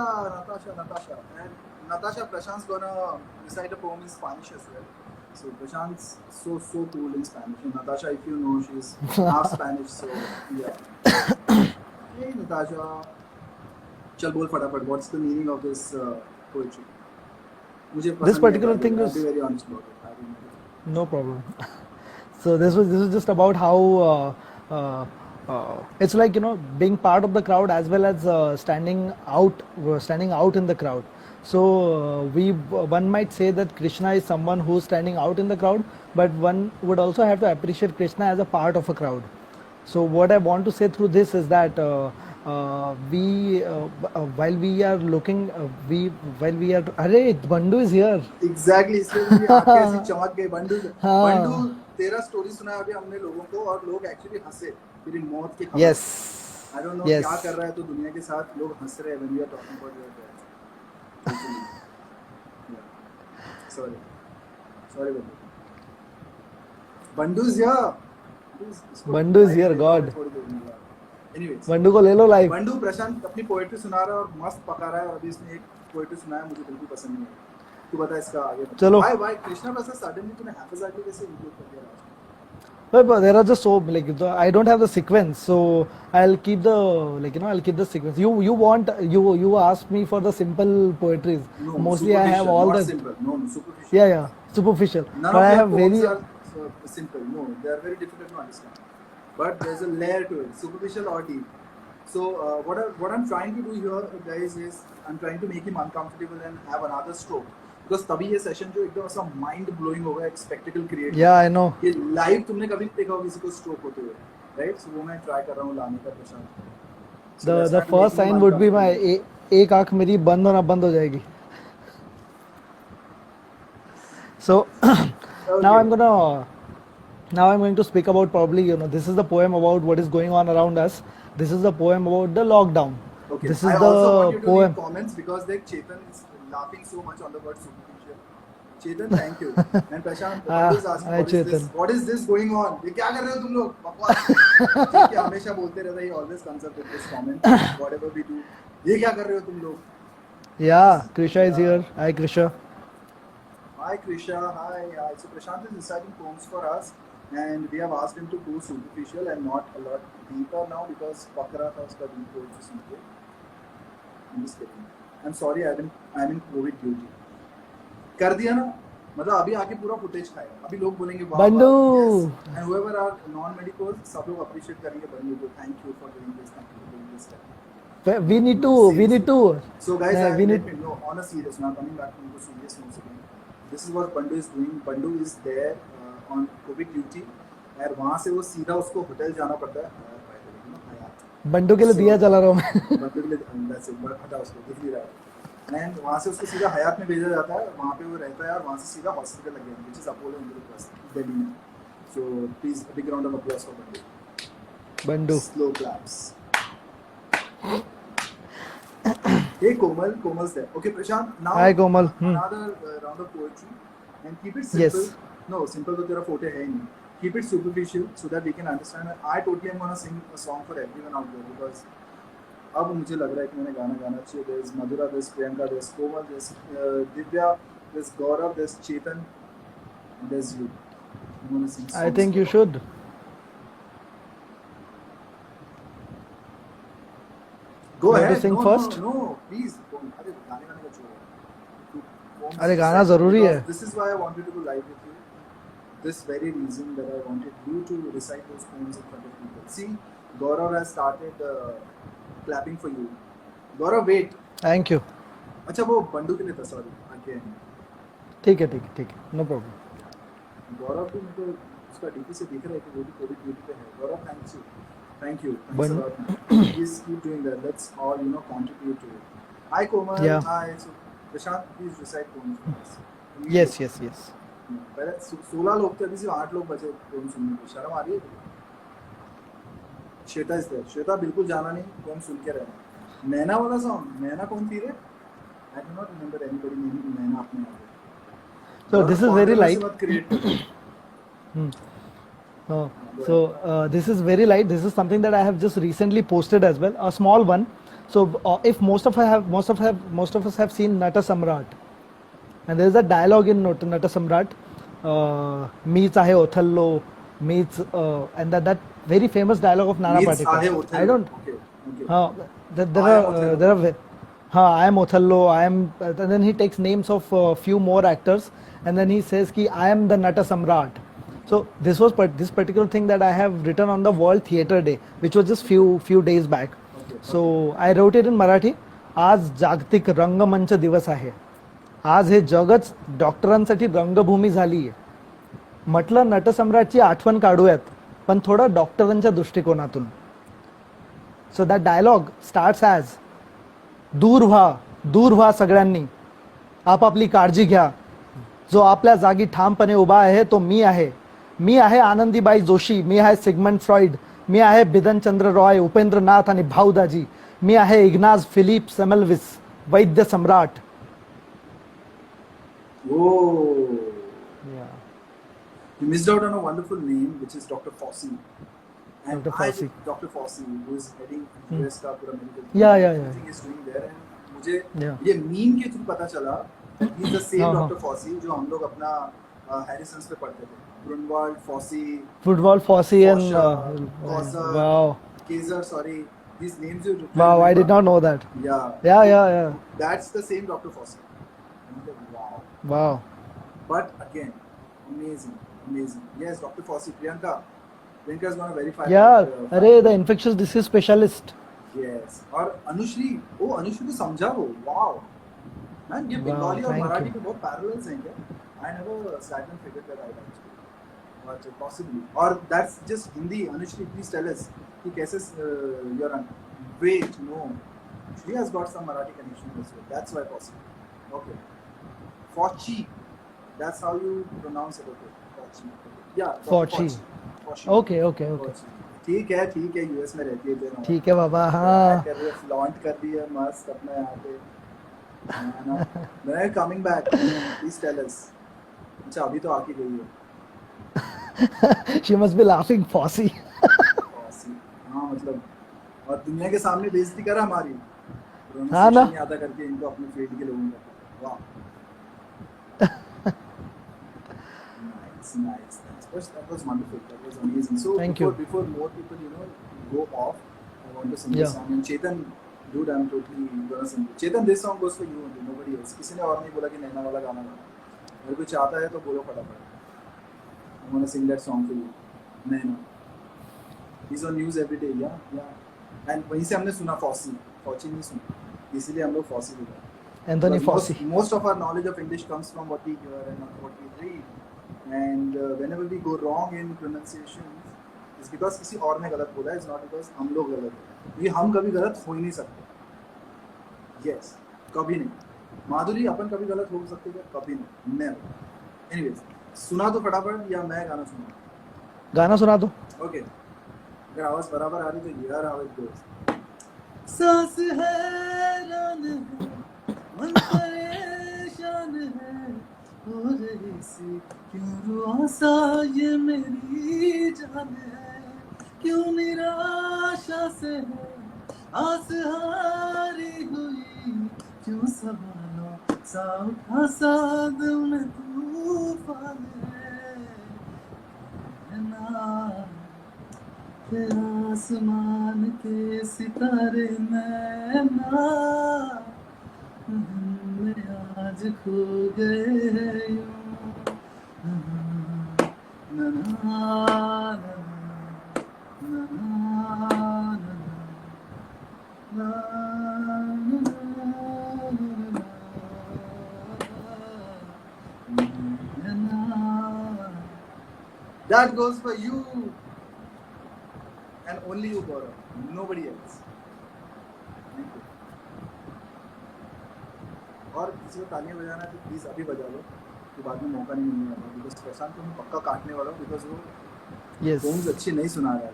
And Natasha, Prashant's gonna recite a poem in Spanish as well. So Prashant's so cool in Spanish. And Natasha, if you know, she's half Spanish, so yeah. Hey, Natasha. चल बोल फटाफट. What's the meaning of this poetry? मुझे This particular thing I'll is be very honest about it. I don't know. no problem. So this was just about how it's like, you know, being part of the crowd as well as standing out in the crowd. So one might say that Krishna is someone who's standing out in the crowd, but one would also have to appreciate Krishna as a part of a crowd. So what I want to say through this is that while we are looking, अरे Bandu is here. Exactly, इसलिए मेरी आंखें ऐसी चमक गई. बंडू तेरा story सुना अभी हमने लोगों को और लोग एक्चुअली हंसे तेरी मौत की खबर. Yes. I don't know Yes. क्या कर रहा है तो दुनिया के साथ लोग हंस रहे हैं when we are talking about your death. Sorry Bandu. Bandu is here. Bandu is here, God. Anyways, Bandu को ले लो लाइव. बंडू प्रशांत अपनी पोएट्री सुना रहा है और मस्त पका रहा है और अभी इसने एक पोएट्री सुनाया मुझे बिल्कुल पसंद नहीं है. तू बता इसका आगे. चलो. Why कृष्णा प्रसाद सडनली तूने haphazardly कैसे इंक्लूड कर दिया? But there are just so I don't have the sequence, so I'll keep the sequence. You asked me for the simple poetries. No, mostly I have all not the simple. No, superficial. Yeah, superficial. None but I of have your very poems are simple. No, they are very difficult to understand. But there's a layer to it, superficial or deep. So what I'm trying to do here, guys, is I'm trying to make him uncomfortable and have another stroke. Because तभी ये session जो एकदम ऐसा mind blowing होगा, एक spectacled create. Yeah, I know. ये live तुमने कभी नहीं देखा होगा किसी को स्ट्रोक होते हुए, राइट? सो वो मैं ट्राई कर रहा हूँ लाने का प्रशांत. The first sign would be my एक आंख मेरी बंद हो जाएगी. So now I'm going to speak about probably, this is the poem about what is going on around us. This is the poem about the lockdown. Okay. This is I the also want you to poem. read comments because like Chetan is laughing so much on the word superficial. Chetan, thank you. And Prashant, Bandu is asking, Hi, what is this? Chetan. What is this going on? ये क्या कर रहे हो तुम लोग? बकवास. ठीक है, हमेशा बोलते रहता है. He always comes up with this comment. Whatever we do, ये क्या कर रहे हो तुम लोग? Yeah, Krisha is here. Hi, Krisha. Hi Krisha, hi. So Prashant is reciting poems for us, and we have asked him to go superficial and not a lot deeper now because Bakra tha uska deep हो जो सुन के. I'm just kidding. I'm sorry, I'm in COVID duty. कर दिया ना, मतलब अभी आके पूरा फुटेज खाएगा. अभी लोग बोलेंगे वाह Bandu. yes. And whoever are non-medicals, सब लोग appreciate करेंगे बंडू को. Thank you for doing this. Thank you for doing this. We need to. So guys, we let need. me know on a serious. Now coming back to the serious notes again. This is what Bandu is doing. Bandu is there on COVID duty. और वहाँ से वो सीधा उसको hotel जाना पड़ता है. बंडू के लिए दिया जला रहा हूँ मैं. बंडू के लिए अंदर से हटा उसको दिख नहीं रहा है. And वहाँ से उसको सीधा हयात में भेजा जाता है. वहाँ पे वो रहता है और वहाँ से सीधा हॉस्पिटल लग गया, which is Apollo Indraprastha, Delhi में. So please a big round of applause for Bandu. Bandu. Slow claps. Hey Komal, Komal's there. Okay, Prashant. Now Hi, Komal. Another round of poetry, and keep it simple. Yes. No, simple तो तेरा forte है ही नहीं. Keep it superficial so that we can understand. I totally am gonna sing a song for everyone out there because अब मुझे लग रहा है कि मैंने गाना गाना चाहिए. There's Madhura, there's Priyanka, there's Komal, there's Divya, there's Gaurav, there's Chetan, and there's you. I'm gonna sing songs. I think you should. Go You want ahead. to sing no, first? No, please. अरे गाने गाने का छोड़ो. अरे गाना जरूरी है. This is why I wanted to go live with you. This very reason that I wanted you to recite those poems in front of people. See, Gaurav has started clapping for you. Gaurav, wait. Thank you. अच्छा वो बंडू के लिए था, sorry. Again. ठीक है. No problem. गौरव भी मेरे को उसका डीपी से दिख रहा है कि वो भी कोविड ड्यूटी पे है. गौरव, thank you. Thanks a lot. Please keep doing that. Let's all contribute to it. Hi Komal. Yeah. Hi. So Prashant, please recite poems for us. Yes. पहले 16 लोग थे, अभी सिर्फ 8 लोग बचे पोम सुनने को. शर्म आ रही है? Shweta is there. श्वेता बिल्कुल जाना नहीं, पोम सुन के रहना. नैना वाला सॉन्ग. नैना कौन थी रे? I do not remember anybody naming नैना अपने यहाँ पे. So this is very light. मत create करो. This is very light. This is something that I have just recently posted as well, a small one. So if most of us have seen Nata Samrat, and there is a dialogue in Nata Samrat, meets ahe Othello, meets and that very famous dialogue of Nana Patekar. I don't. Okay. There are I am Othello. I am. And then he takes names of few more actors, and then he says ki I am the Nata Samrat. So this was this particular thing that I have written on the World Theatre Day, which was just few days back. So I wrote it in Marathi. आज जागतिक रंगमंच दिवस आहे. आज हे जगच डॉक्टरांसाठी रंगभूमी झाली आहे. म्हटलं नटसम्राटची आठवण काढूयात, पण थोडं डॉक्टरांच्या दृष्टिकोनातून. So that dialogue starts as दूर व्हा सगळ्यांनी, आपापली काळजी घ्या. जो आपल्या जागी ठामपणे उभा आहे तो मी आहे. मी आहे आनंदीबाई जोशी, मी आहे सिगमंड फ्रॉइड, मी आहे बिधनचंद्र रॉय, उपेंद्रनाथ आणि भाऊदाजी, मी आहे इग्नाज फिलिप सेमल्विस, वैद्य सम्राट. Oh. Yeah. You missed out on a wonderful name, which is Dr. Fossey. And Dr. Fossey. Dr. Fossey, who is heading US का पूरा medical. Yeah. Everything is doing there, and मुझे ये meme के through पता चला that he is the same Dr. Fossey जो हम लोग अपना हैरिसन्स पे पढ़ते थे. Grunwald, Fossey and wow. Kaiser, sorry. These names you Wow, remember? I did not know that. Yeah. That's the same Dr. Fossey. Wow. But again, amazing. Yes, Dr. Fossey, Priyanka is going to verify. Yeah, the infectious disease specialist. Yes. और अनुश्री तो समझा वो. Wow. Man, ये Bengali और Marathi के बहुत parallels हैं क्या? I never sat and figured that out actually. But possibly. Or that's just Hindi. Anushri, please tell us कि कैसे you're on. Wait, no. She has got some Marathi connection as well. That's why possible. Okay. Fochi. That's how you pronounce it. Okay. Fochi. Yeah. Fochi. Okay. ठीक है US में रहती है. ठीक है बाबा. हाँ. कर रही है, फ्लॉन्ट कर रही है मस्त अपना यहाँ पे. When are you coming back? Please tell us. अच्छा अभी तो आके गई है। She must be laughing Fosse. Fosse, हाँ मतलब, और दुनिया के सामने बेइज्जती करा हमारी, हाँ ना। प्रोनाउंसिएशन नहीं आता करके इनको अपने फील्ड के लोगों का। वाह, nice, nice, nice. That was wonderful. That was amazing. So Thank before you. before more people, you know, go off, I want to sing Yeah. this song. And Chetan, dude, I'm totally gonna sing it. Chetan, this song goes for you only, nobody else. किसी ने और नहीं बोला कि नैना वाला गाना गाना। अगर कोई चाहता है तो बोलो फटाफट। I wanna sing that song for you. Naina. He's on news every day, yeah, yeah. And वहीं से हमने सुना Fosse नहीं सुना, इसीलिए हम लोग Fosse बोला। Anthony Because Fosse. most of our knowledge of English comes from what we hear and not what we read. And whenever we go wrong in pronunciation, it's because किसी और ने गलत बोला है, it's not because हम लोग गलत हैं, क्योंकि हम कभी गलत हो ही नहीं सकते। Yes, कभी नहीं। माधुरी, अपन कभी गलत हो सकते क्या? कभी नहीं, never. Anyways, सुना तो फटाफट, या मैं गाना सुना? गाना सुना दो। Okay. अगर आवाज बराबर आ रही तो यार आवाज दो। सांस हैरान है, मन परेशान है, हो रही सी क्यों रुआसा ये मेरी जान है, क्यों निराशा से है आस हारी हुई, क्यों सवालों सा उठा सा दिल में तूफान है ना, आसमान के सितारे नैना में आज खो गए यूं, ना ना ना ना। That goes for you. And only you, Gaurav. Nobody else. Thank you. और किसी को तालियां बजाना है तो प्लीज अभी बजा लो, तो बाद में मौका नहीं मिलने वाला, बिकॉज प्रशांत को मैं पक्का काटने वाला हूँ, बिकॉज वो टोन्स अच्छी नहीं सुना रहा है।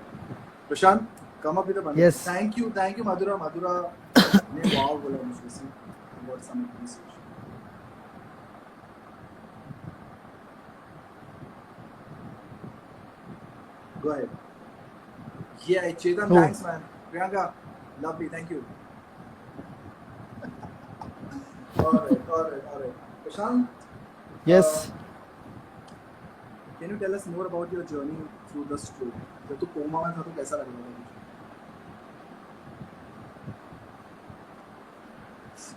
Prashant, come up with the band. Thank you Madhura ने वाव बोला मुझे से, what some appreciation. Go ahead. Yeah, Chetan, thanks, man. Priyanka, lovely, thank you. All right. Prashant? Yes. Can you tell us more about your journey through the stroke? जब तू coma में था तो कैसा लग रहा था?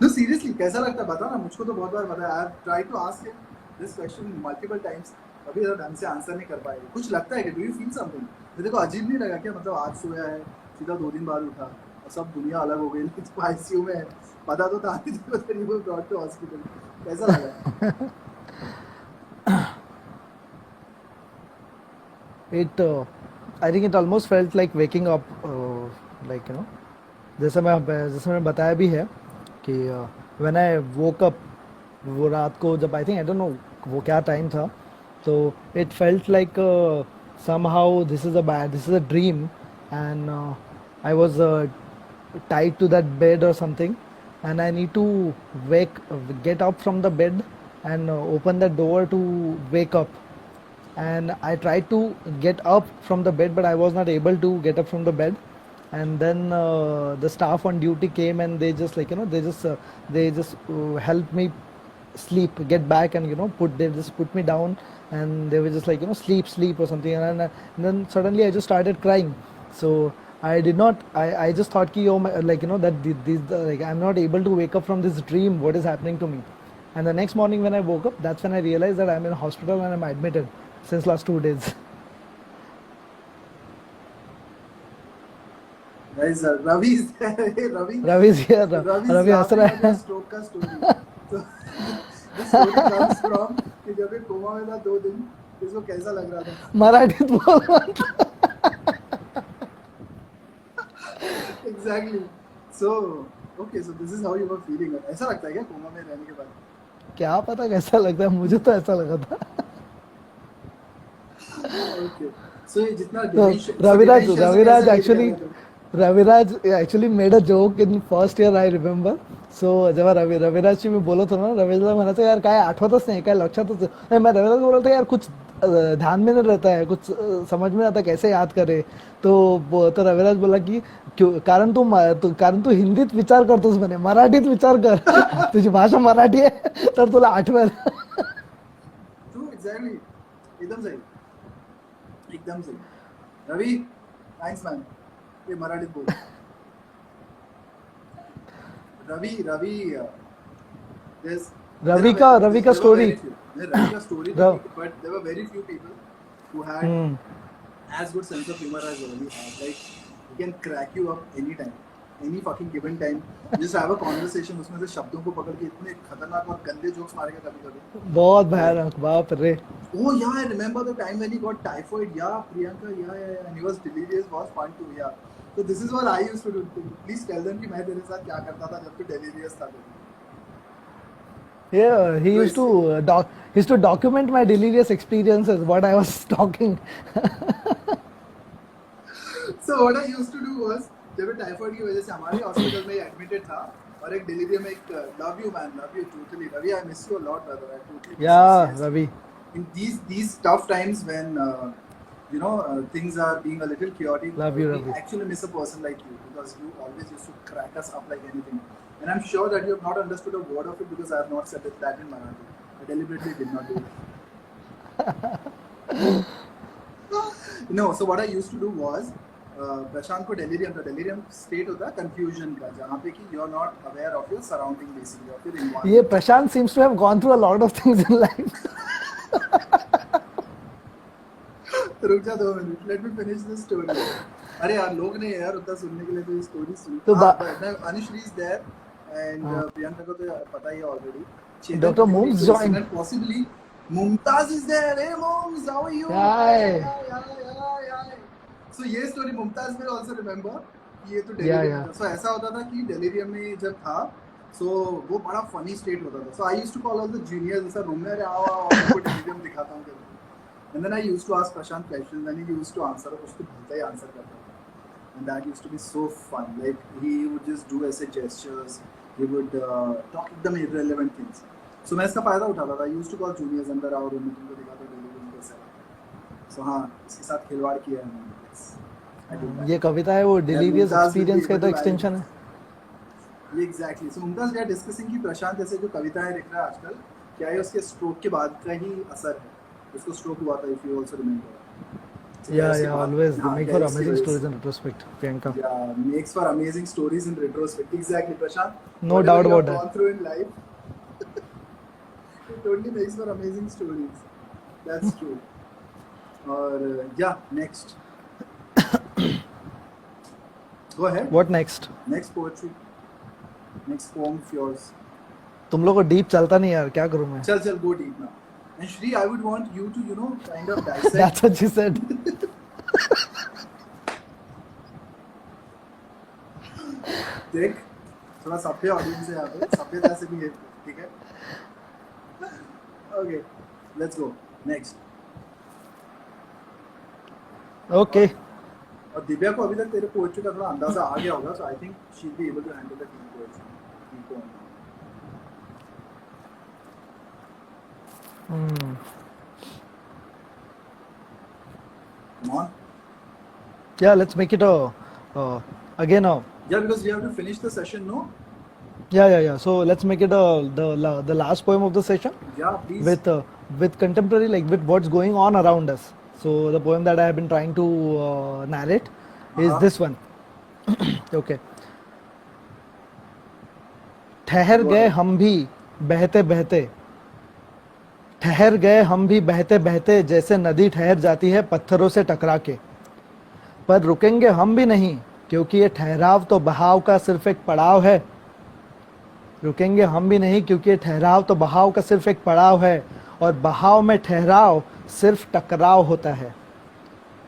No, seriously, कैसा लगता है बता ना, मुझको तो बहुत बार बताया। I have tried to ask him this question multiple times. अभी तक ढंग से आंसर नहीं कर पाए। कुछ लगता है कि डू यू फील समथिंग? मेरे को अजीब नहीं लगा क्या? मतलब आज सोया है, सीधा 2 दिन बाद उठा और सब दुनिया अलग हो गई, तो आईसीयू में है, पता तो था नहीं, तो you were brought to hospital. कैसा लगा? I think it almost felt like waking up, like you know, जैसे मैंने बताया भी है कि when I woke up, वो रात को जब I think I don't know वो क्या टाइम था, so it felt like somehow this is a dream, and I was tied to that bed or something, and I need to get up from the bed and open the door to wake up. And I tried to get up from the bed, but I was not able to get up from the bed. And then the staff on duty came, and they just helped me get back, and they just put me down, and they were just like, sleep or something. And then suddenly I just started crying. So I just thought ki, that I'm not able to wake up from this dream. What is happening to me? And the next morning when I woke up, that's when I realized that I'm in a hospital and I'm admitted since last 2 days. Guys, Ravi is there. Ravi is here. Ravi हंस रहा है. Stroke का story. So this story comes from कि जब एक coma में था 2 दिन, इसको कैसा लग रहा था? मराठी बोल. Exactly. So okay, so this is how you were feeling. ऐसा लगता है क्या कोमा में रहने के बाद? क्या पता कैसा लगता है, मुझे तो ऐसा लगा था. Okay. So ये जितना Raviraj actually Raviraj actually made a joke in first year I remember. So जेव्हा रविराजची मी बोलत होतो ना, रविराज म्हणायचं यार काय आठवतच नाही, काय लक्षातच नाही. मैं रविराज बोलता यार कुछ ध्यान में नहीं रहता है, कुछ समझ में नहीं आता कैसे याद करे. तो रविराज बोला की क्यों, कारण तू हिंदीत विचार करतोस म्हणे, मराठीत विचार कर. तुझी भाषा मराठी आहे तर तुला आठवेल. True, exactly. एकदम सही. एकदम सही. Ravi, thanks man. ये मराठीत बोल. रवि, there's रवि का story. Ravi का story, but there were very few people who had as good sense of humor as Ravi had. Like, he can crack you up anytime, any fucking given time. Just have a conversation, उसमें से शब्दों को पकड़ के इतने खतरनाक और गंदे जोक्स मारेगा कभी-कभी. बहुत भयानक, बाप रे. Oh yeah, I remember the time when he got typhoid. Yeah, Priyanka, yeah. And he was delirious, was fun too. Yeah. So this is what I used to do. Please tell them कि मैं तेरे साथ क्या करता था जब तू delirious था. Yeah, he used to document my delirious experiences, what I was talking. So what I used to do was, जब मैं टाइफाइड की वजह से हमारे हॉस्पिटल में एडमिटेड था और एक डिलीरियम में एक love you totally Ravi, I miss you a lot brother. I totally Yeah, Ravi. In these tough times when things are being a little chaotic, Love you, we Ravi. actually miss a person like you because you always used to crack us up like anything. And I'm sure that you have not understood a word of it because I have not said that in Marathi. I deliberately did not do it. No, so what I used to do was, प्रशांत को delirium state होता है confusion का, जहाँ पे कि you are not aware of your surrounding basically, of your environment. ये प्रशांत seems to have gone through a lot of things in life. रुक जा 2 minute, let me finish this story. अरे यार लोग नहीं यार उतना सुनने के लिए तो ये स्टोरी सुन. तो Anushree is there and Priyanka को तो पता ही है already. Dr. Moms joined. Possibly Mumtaz is there. Hey Moms, how are you? Hi. So ये story Mumtaz will also remember. ये तो delirium था. So ऐसा होता था कि delirium में जब था, so वो बड़ा funny state होता था. So I used to call all the juniors ऐसा रूम में अरे आओ आपको delirium दिखाता हूँ. And then I used to ask Prashant questions and he used to answer. कुछ तो भूलता ही answer करता था. And that used to be so fun. Like he would just do ऐसे gestures. He would talk एकदम irrelevant things. So मैं इसका फायदा उठाता था. I used to call juniors अंदर आओ रूम में तुमको दिखाता हूँ delirium कैसा है. So हाँ इसके साथ खिलवाड़ किया है मैंने. ये कविता है वो delirious experience का तो extension है. Exactly. So Mumtaz we are discussing कि प्रशांत ऐसे जो कविताएं लिख रहा है आजकल क्या है उसके स्ट्रोक के बाद का ही असर है. उसको स्ट्रोक हुआ था if you also remember. So yeah, always they make for amazing stories in retrospect, Priyanka. Yeah, makes for amazing stories in retrospect. Exactly, Prashant. No doubt about that. Gone through in life, it only makes for amazing stories. That's true. Or yeah, next. Go ahead. What next? Next poetry. Next poem of yours. तुम लोग को deep चलता नहीं यार, क्या करूँ मैं? चल go deep now. And Shri, I would want you to kind of dissect. That's what she said. देख थोड़ा सभ्य ऑडियंस है यहाँ पे, सभ्यता से भी है, ठीक है? Okay, let's go. Next. Okay. और दिव्या को अभी तक तेरे पोएट्री का थोड़ा अंदाजा आ गया होगा, so I think she'll be able to handle the deep poetry. Deep poem. Come on. Yeah, let's make it again a. Yeah, because we have to finish the session, no? Yeah. So let's make it the last poem of the session. Yeah, please. With contemporary, like with what's going on around us. So the poem that I have been trying to narrate is this one. Okay. ठहर गए हम भी बहते बहते, ठहर गए हम भी बहते बहते, जैसे नदी ठहर जाती है पत्थरों से टकरा के, पर रुकेंगे हम भी नहीं, क्योंकि ये ठहराव तो बहाव का सिर्फ एक पड़ाव है. रुकेंगे हम भी नहीं, क्योंकि ये ठहराव तो बहाव का सिर्फ एक पड़ाव है, और बहाव में ठहराव सिर्फ टकराव होता है.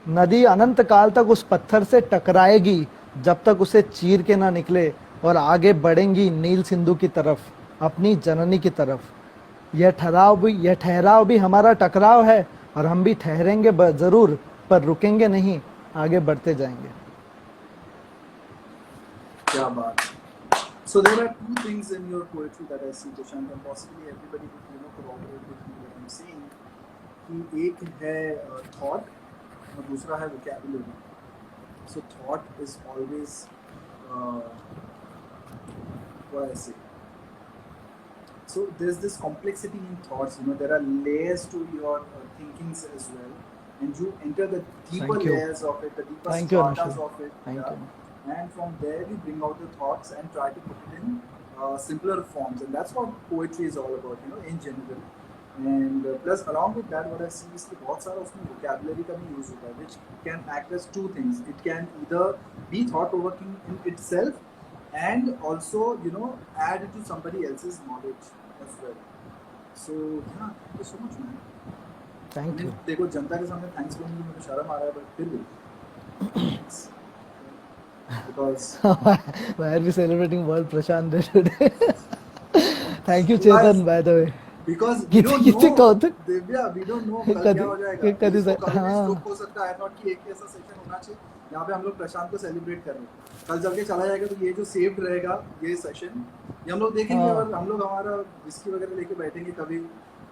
नदी अनंत काल तक उस पत्थर से टकराएगी जब तक उसे चीर के ना निकले, और आगे बढ़ेंगी नील सिंधु की तरफ, अपनी जननी की तरफ. यह ठहराव भी हमारा टकराव है, और हम भी ठहरेंगे जरूर, पर रुकेंगे नहीं, आगे बढ़ते जाएंगे. क्या बात. So there are two things in your poetry that I see, Prashant, and possibly everybody would corroborate with me what I'm saying. कि एक है thought और दूसरा है vocabulary. So thought is always what I say. So there's this complexity in thoughts. There are layers to your thinkings as well, and you enter the deeper layers of it, the deeper stratas of it. Thank you. And from there you bring out the thoughts and try to put it in simpler forms, and that's what poetry is all about, in general. And plus along with that, what I see is कि बहुत सारा उसमें vocabulary का भी use होता है, which can act as two things. It can either be thought-provoking in itself, and also add it to somebody else's knowledge as well. So yeah, thank you so much, man. Thank you. देखो जनता के सामने thanks बोलने की मुझे शर्म आ रहा है, but फिर भी because why are we celebrating World Prashant Day today? Thank you, Chetan, by the way. Because we don't know, Divya, we don't know कल क्या हो जाएगा. कल स्ट्रोक हो सकता है. I thought कि एक ऐसा सेशन होना चाहिए यहाँ पे हम लोग प्रशांत को सेलिब्रेट कर रहे हैं. कल चल के चला जाएगा तो ये जो सेव्ड रहेगा ये सेशन, ये हम लोग देखेंगे और हम लोग हमारा विस्की वगैरह लेके बैठेंगे कभी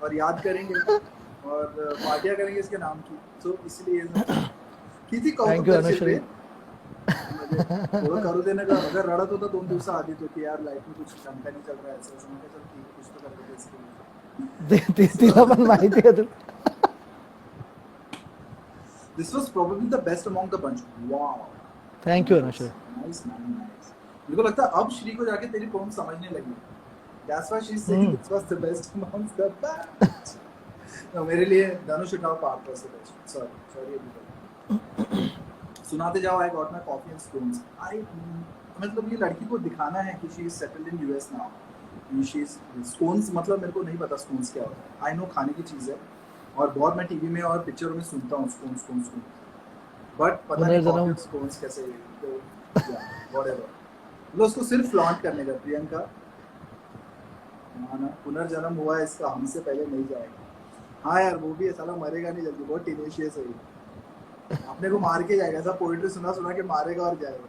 और याद करेंगे और पार्टियां करेंगे इसके नाम की. तो इसलिए किती कौतुक वो करू देने का. अगर रड़त होता 2 दिवस आधी तो कि यार लाइफ में कुछ ढंग का नहीं चल रहा है, ऐसा समझ के चल ठीक कुछ तो कर देते इसके. तिला पण माहिती आहे तू. This was probably the best among the bunch. Wow. Thank you, Anashur. Nice. मेरे को लगता है अब श्री को जाके तेरी पोम समझने लगी. That's why she's saying it was the best among the bunch. No, मेरे लिए धनुष उठाओ part was the best. Sorry everybody. सुनाते जाओ. I got my coffee and scones. मतलब ये लड़की को दिखाना है कि she is settled in US now. She is scones मतलब मेरे को नहीं पता scones क्या होता है. I know खाने की चीज़ है और बहुत मैं टीवी में और पिक्चरों में सुनता हूँ scones. But पता नहीं coffee scones कैसे whatever. मतलब उसको सिर्फ फ्लॉन्ट करने का. प्रियंका ना पुनर्जन्म हुआ है इसका, हमसे पहले नहीं जाएगा. हाँ यार वो भी है साला, मरेगा नहीं जल्दी, बहुत टीनेशियस है. अपने को मार के जाएगा. ऐसा पोएट्री सुना के मारेगा और जाएगा.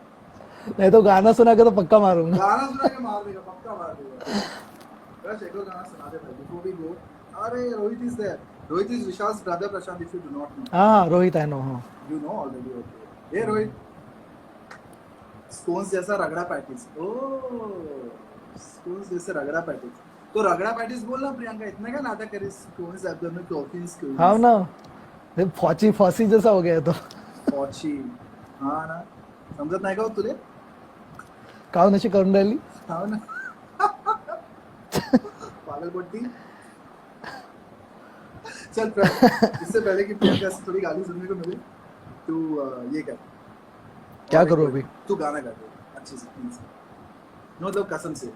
नहीं तो गाना सुना के तो पक्का मारूंगा. गाना सुना के मार देगा, पक्का मार देगा. बस एक और गाना सुना दे भाई before we go. अरे Rohit is there. Rohit is Vishal's brother, Prashant, if you do not know. हाँ रोहित I know. हाँ You know already. Okay. Hey Rohit. Scones जैसा रगड़ा पैटीज. ओह स्कोन्स जैसे रगड़ा पैटीज. तो रगड़ा पैटीज बोलना प्रियंका, इतना क्या नाटक करे. स्कोन्स आप दोनों कॉफी स्कोन्स. हाँ ना फॉची जैसा हो गया. तो फॉची हाँ ना समझत नाही का तुले काव नशी करून राहिली. हाँ ना पागलपट्टी. चल इससे पहले कि प्रियंका से थोड़ी गाली सुनने को मिले तू ये कर. क्या करूँ अभी. तू गाना गा दे अच्छे से प्लीज. मतलब कसम से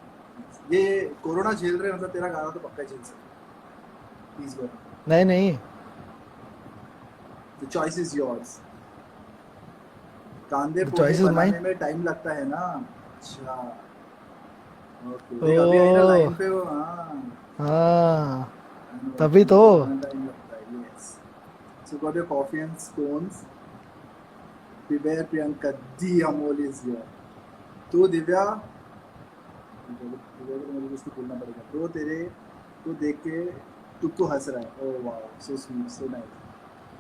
ये कोरोना झेल रहे मतलब तेरा गाना तो पक्का झेल सकता. Please go. नहीं The choice is yours. कांदे पोहे बनाने में टाइम लगता है ना. अच्छा ओके अभी आई ना लाइन पे वो. हाँ तभी तो. Yes. So got your coffee and scones. Beware Priyanka, the Amol is here. तो दिव्या मुझे कुछ तो बोलना पड़ेगा. तो तेरे को देख के टुक्कू हंस रहा है. Oh wow so sweet so nice.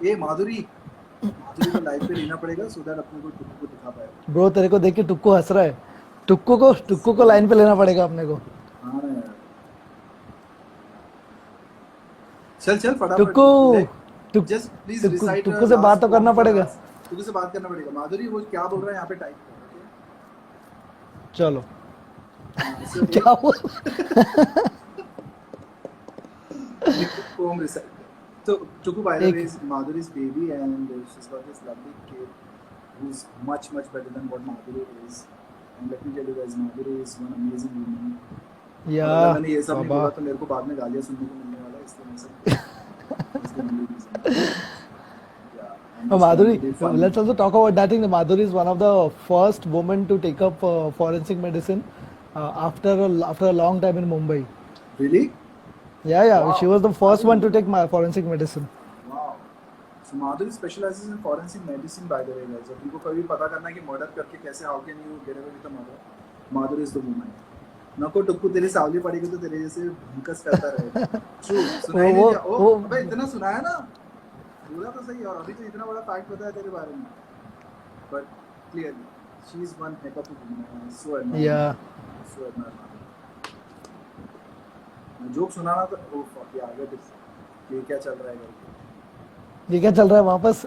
ए माधुरी को लाइव पे लेना पड़ेगा सो दैट अपने को टुक्कू को दिखा पाएगा. ब्रो तेरे को देख के टुक्कू हंस रहा है. टुक्कू को लाइन पे लेना पड़ेगा अपने को. हाँ यार चल फटाफट. टुक्कू जस्ट प्लीज रिसाइट. टुक्कू से बात तो करना पड़ेगा. टुक्कू से बात करना पड़ेगा. माधुरी वो क्या बोल रहा है यहाँ पे टाइप कर. चलो क्या बोल. Poem recite. So Tuku by the way is Madhuri's baby and she's got this lovely kid who's much better than what Madhuri is. And let me tell you guys, Madhuri is one amazing woman. Yeah. मैंने ये सब नहीं बोला तो मेरे को बाद में गालियाँ सुनने को मिलने वाला है, इसलिए मैं सब. Madhuri, let's also talk about that thing. Madhuri is one of the first women to take up forensic medicine after a long time in Mumbai. Really? Yeah. Wow. She was the first one to take my forensic medicine. Wow. So Madhuri specializes in forensic medicine by the way guys. If you को कभी पता करना है कि murder करके कैसे how can you get away with a murder, Madhuri is the woman. नको टुक्कू तेरी सावली पड़ेगी तो तेरे जैसे भूकस करता रहेगा. ट्रू. सुनाई नहीं क्या? ओ अबे इतना सुनाया ना, बोला तो सही. और अभी तो इतना बड़ा फैक्ट पता है तेरे बारे में. But clearly she is one Keck of woman. So Yeah. So joke सुनाना तो ओ फक यार ये क्या चल रहा है करके. ये क्या चल रहा है वापस?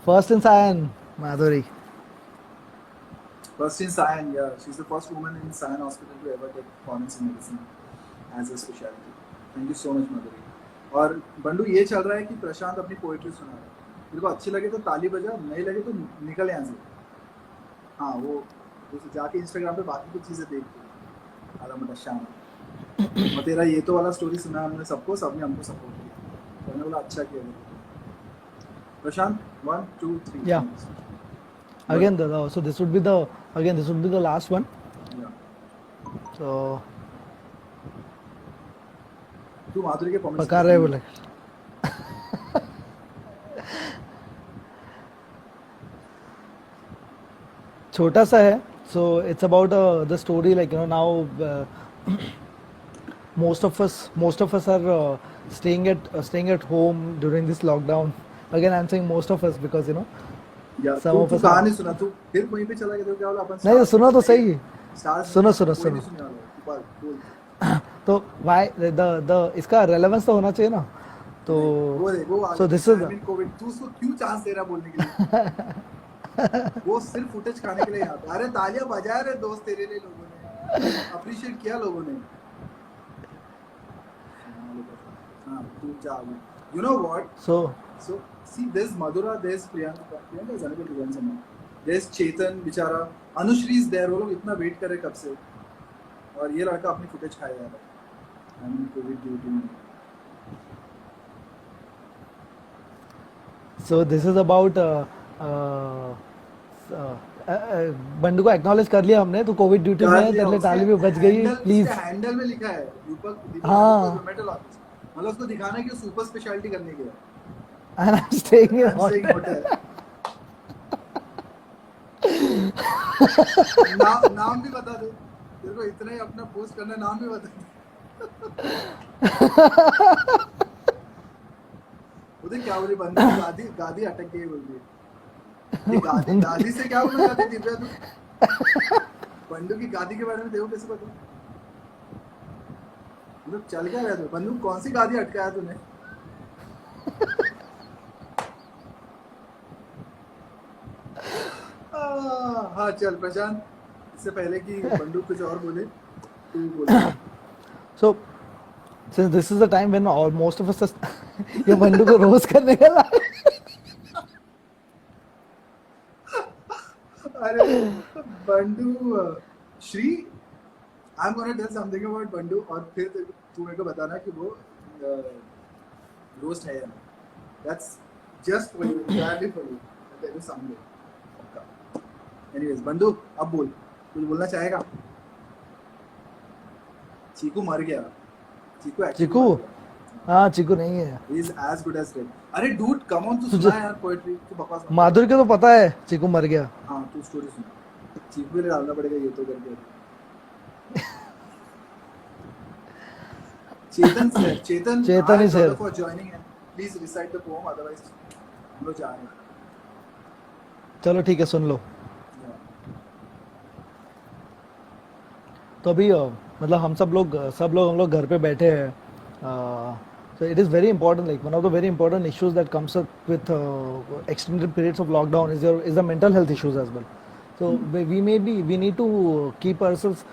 First in Sion Madhuri. First in Sion, yeah. She's the first woman in Sion Hospital to ever take honors in medicine as a specialty. Thank you so much, Madhuri. और बंडू ये चल रहा है कि प्रशांत अपनी पोएट्री सुना रहा है. तेरे को अच्छी लगे तो ताली बजा, नहीं लगे तो निकल यहाँ से. हाँ वो जाके इंस्टाग्राम पे बाकी कुछ चीज़ें देख के आला मोटा शाम. और तेरा ये तो वाला स्टोरी सुना हमने सबको, सबने हमको सपोर्ट किया. तो मैंने बोला अच्छा किया. प्रशांत 1 2 3. Yeah. Again, so this would be the last one. Yeah. So तू माधुरी के कमेंट्स पका रहे बोले. छोटा सा है. So it's about the story, like now most of us are staying at home during this lockdown. Again, I'm saying most of us because यार some of तू us कहानी सुना. तू फिर वहीं पे चला गया तो क्या बोला अपन. नहीं सुनो तो सही. स्टार्स सुनो. कोई नहीं सुनने वाला. बोल. तो why the इसका रेलेवेंस तो होना चाहिए ना. तो वो so this is कोविड. तू उसको क्यों चांस दे रहा बोलने के लिए? वो सिर्फ फुटेज खाने के लिए आता. अरे तालियां बजा रहे दोस्त तेरे लिए. लोगों ने अप्रिशिएट किया. लोगों ने. हाँ तू जा. You know what? So see, there's Madhura, there's Priyanka is another one. There's Chetan बेचारा. Anushree is there. वो लोग इतना वेट कर रहे कब से. और ये लड़का अपनी फुटेज खाया जा रहा है. I mean कोविड ड्यूटी में. So this is about Bandu को एक्नॉलेज कर लिया हमने. तो कोविड ड्यूटी में तेरे लिए ताली भी बच गई. प्लीज. हैंडल में लिखा है दीपक. हाँ. मतलब उसको दिखाना है कि सुपर स्पेशलिटी करने के लिए. And I'm staying in hotel. नाम भी बता दे. तेरे को इतना ही अपना पोस्ट करना. नाम भी बता दे. उधर क्या बोली बंदी. गादी अटक गई बोल रही है. गादी से क्या बोलना चाहती दिव्या तू? बंडू की गादी के बारे में देखो कैसे पता. मतलब चल क्या रहा है. बंदू कौन सी गादी अटकाया तूने? हाँ चल प्रशांत. इससे पहले कि बंडू कुछ और बोले तू बोले. So since this is the time when most of us ये बंडू को रोज करने का. अरे Bandu Shri. I am gonna tell something about Bandu. और फिर तू मेरे को बताना कि वो रोस्ट है या नहीं. That's just for you. Exactly for you. That is something. Anyways Bandu अब बोल. कुछ बोलना चाहेगा? चीकू मर गया. चीकू. हाँ चीकू नहीं है. He is as good as dead. अरे डूड कम ऑन. तू सुना यार पोएट्री. तू बकवास. माधुरी को तो पता है चीकू मर गया. हाँ तू स्टोरी सुना. चीकू ने डालना पड़ेगा ये तो करके. Chetan is here for joining and please recite the poem, otherwise हम लोग जा रहे हैं. चलो ठीक है सुन लो. तो अभी मतलब हम लोग घर पे बैठे हैं. So it is very important, like one of the very important issues that comes up with extended periods of lockdown is the mental health issues as well. So we need to keep ourselves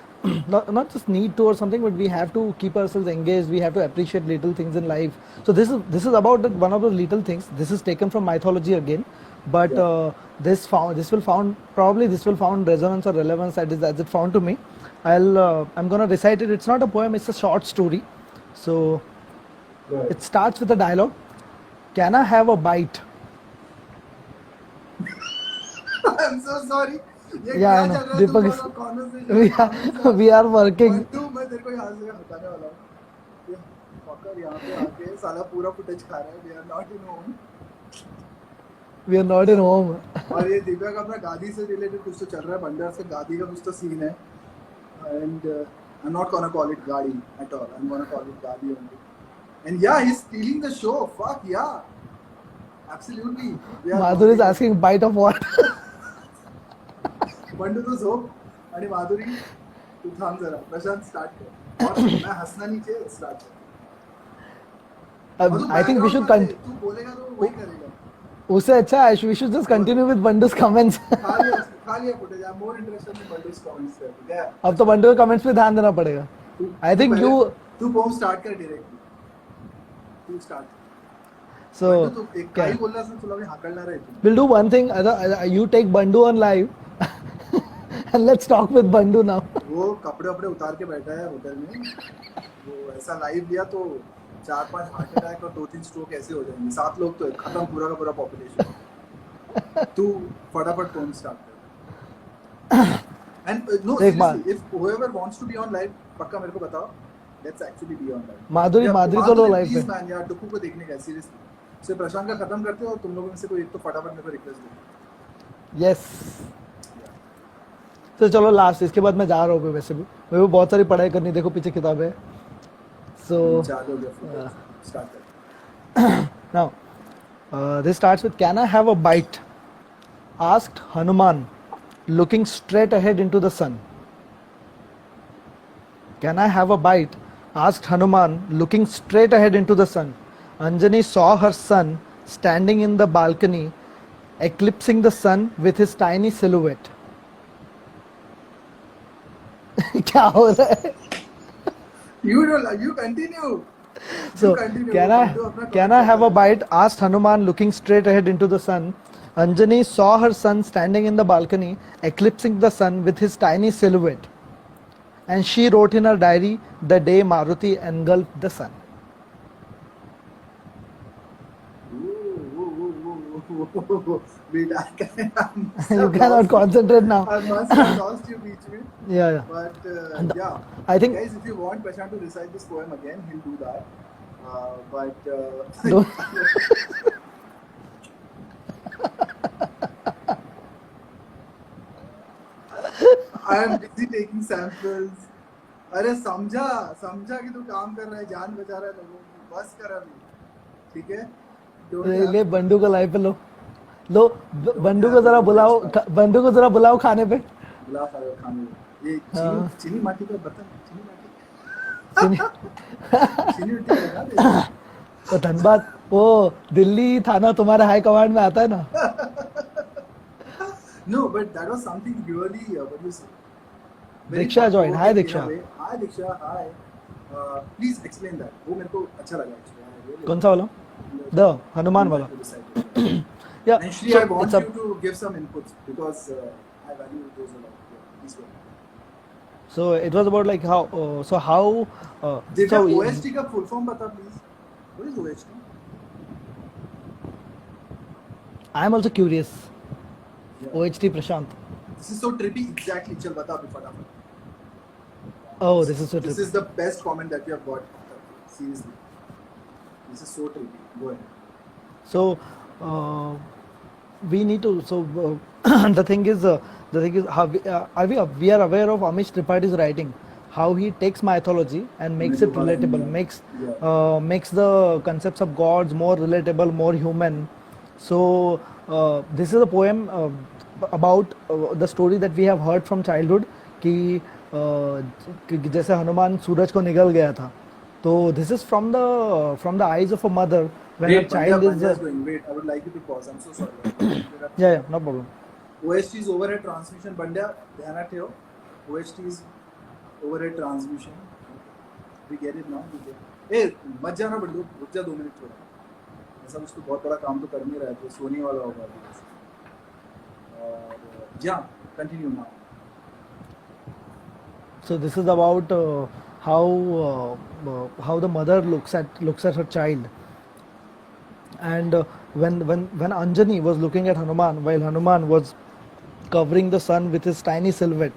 not just need to or something, but we have to keep ourselves engaged. We have to appreciate little things in life. So this is about one of those little things. This is taken from mythology again, but this will found resonance or relevance as it found to me. I'm gonna recite it. It's not a poem. It's a short story. So it starts with a dialogue. Can I have a bite? I'm so sorry. Yeah, I know. Deepak, we are working. मैं तेरे को यहाँ से हटाने वाला हूँ. फकर यहाँ पे आके साला पूरा फुटेज खा रहा है. We are not in home. We are not in home. और ये दिव्या का अपना गादी से रिलेटेड कुछ तो चल रहा है, बंडर से गादी का कुछ तो सीन है, and I'm not gonna call it गाड़ी at all. I'm gonna call it गादी only. And yeah, he's stealing the show. Fuck yeah, absolutely. Madhuri is asking bite of what? Bandu तो झोप आणि माधुरी तू थांब जरा, प्रशांत स्टार्ट कर और मैं हंसना नहीं चाहिए, स्टार्ट कर. I think we should continue. तू बोलेगा तो वही करेगा. उससे अच्छा है, we should just continue with Bandu's comments. खा लिया footage. I'm more interested in Bandu's comments. क्या? अब तो बंडू के कमेंट्स पे ध्यान देना पड़ेगा. I think you. तू पोम स्टार्ट कर डायरेक्टली. तू स्टार्ट. So. तू एक काय बोललास ना, तुला मी हाकलणार आहे. We'll do one thing. You take Bandu on live. And let's talk with Bandu now. वो कपड़े उतार के बैठा है होटल में. वो ऐसा लाइव लिया तो 4-5 हार्ट अटैक और 2-3 स्ट्रोक ऐसे हो जाएंगे. 7 लोग तो खत्म, पूरा का पूरा पॉपुलेशन. तू फटाफट फोन स्टार्ट कर. And no, seriously, if whoever wants to be on live, पक्का मेरे को बताओ. Let's actually be on live. माधुरी तो लो लाइव पे. Man, यार टुकू को देखने का सीरियसली. से प्रशांत का खत्म करते हो और तुम लोगों में से कोई एक तो फटाफट मेरे को रिक्वेस्ट दो. Yes. तो चलो लास्ट, इसके बाद मैं जा रहा हूँ. वैसे भी मेरे को बहुत सारी पढ़ाई करनी, देखो पीछे किताबें. So start. Now this starts with, can I have a bite? Asked Hanuman, looking straight ahead into the sun. Can I have a bite? Asked Hanuman, looking straight ahead into the sun. Anjani saw her son standing in the balcony, eclipsing the sun with his tiny silhouette. क्या हो रहा है? You continue. So, can I have a bite? Asked Hanuman, looking straight ahead into the sun. Anjani saw her son standing in the balcony, eclipsing the sun with his tiny silhouette. And she wrote in her diary the day Maruti engulfed the sun. Wait, You cannot concentrate now. I must have lost you beach में. Yeah. But yeah, I think guys, if you want Prashant to recite this poem again, he'll do that. But No. I am busy taking samples. अरे समझा कि तू काम कर रहा है, जान बचा रहा है लोगों की. बस कर अभी, ठीक है? ले बंडू को लाइव पे लो बंडू को जरा बुलाओ खाने पे. बुला खाने. ये चीनी माटी का बर्तन, चीनी माटी लगा दे. तो धनबाद वो दिल्ली थाना तुम्हारे हाई कमांड में आता है ना. No, but that was something really, what do you say? Diksha joined. Hi Diksha. Hi Diksha. Hi. Please explain that. वो मेरे को अच्छा लगा actually. कौन सा वाला? The Hanuman wala. Yeah. Actually, I want you to give some inputs because I value those a lot. This one. So it was about like how. Divya, OST का full form बता please. What is OST? I am also curious. Yeah. OHT Prashant. This is so trippy. Exactly. चल बता अभी फटाफट. Oh, this is so trippy. This is the best comment that we have got. Seriously. This is so trippy. Go ahead. So we need to. So the thing is how we are aware of Amish Tripadi's writing, how he takes mythology and makes it relatable, makes the concepts of gods more relatable, more human. So this is a poem about the story that we have heard from childhood कि जैसे हनुमान सूरज को निगल गया था. So this is from the eyes of a mother when a child is. Wait, I would like you to pause. I'm so sorry. Yeah, no problem. OST is overhead transmission. बंड्या ध्यान ठेव. OST is overhead transmission. We get it now. ए मत जाना बंडू, रुक जा 2 minute थोड़ा. ऐसा कुछ तो बहुत बड़ा काम तो कर नहीं रहा है, तो सोने वाला होगा. Yeah, continue now. So this is about how the mother looks at her child, and when Anjani was looking at Hanuman while Hanuman was covering the sun with his tiny silhouette,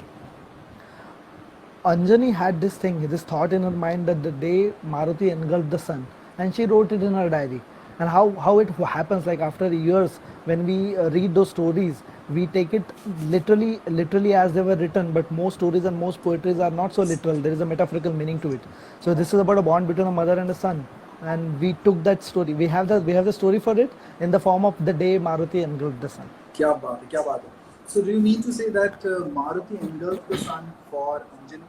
Anjani had this thought in her mind that the day Maruti engulfed the sun, and she wrote it in her diary. and how it happens, like after years when we read those stories, we take it literally as they were written, but most stories and most poetries are not so literal. There is a metaphorical meaning to it. So this is about a bond between a mother and a son, and we took that story. We have the story for it in the form of the day Maruti engulfed the sun. क्या बात है, क्या बात है. So do you mean to say that Maruti engulfed the sun for Anjali?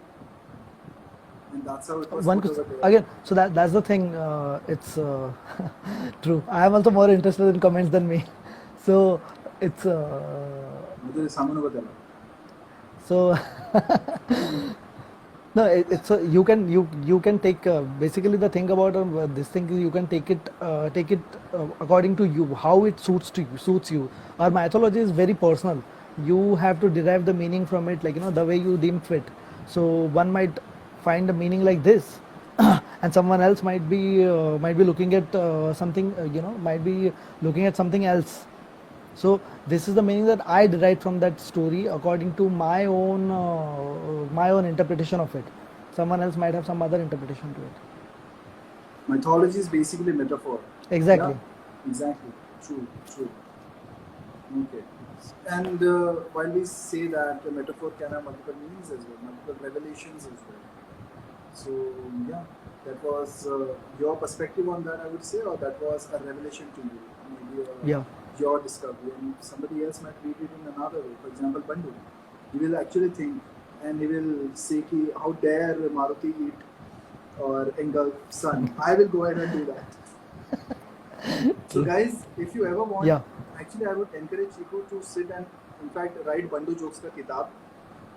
And that's how it was One put could over there. again, so that's the thing. It's true. I am also more interested in comments than me. So it's मुझे सामने बताना. so no, it's you can take basically the thing about this thing is you can take it according to you, how it suits you. Our mythology is very personal. You have to derive the meaning from it, like the way you deem fit. So one might find a meaning like this, and someone else might be looking at something, might be looking at something else. So this is the meaning that I derived from that story according to my own interpretation of it. Someone else might have some other interpretation to it. Mythology is basically metaphor. Exactly. Yeah, exactly. True. Okay. And while we say that a metaphor can have multiple meanings as well, multiple revelations as well. So yeah, that was your perspective on that, I would say, or that was a revelation to you, maybe your discovery, and somebody else might read it in another way. For example, Bandu, he will actually think and he will say, ki, how dare Maruti eat or engulf sun. I will go ahead and do that. So guys, if you ever want, actually I would encourage Chiku to sit and in fact write Bandu jokes ka kitab.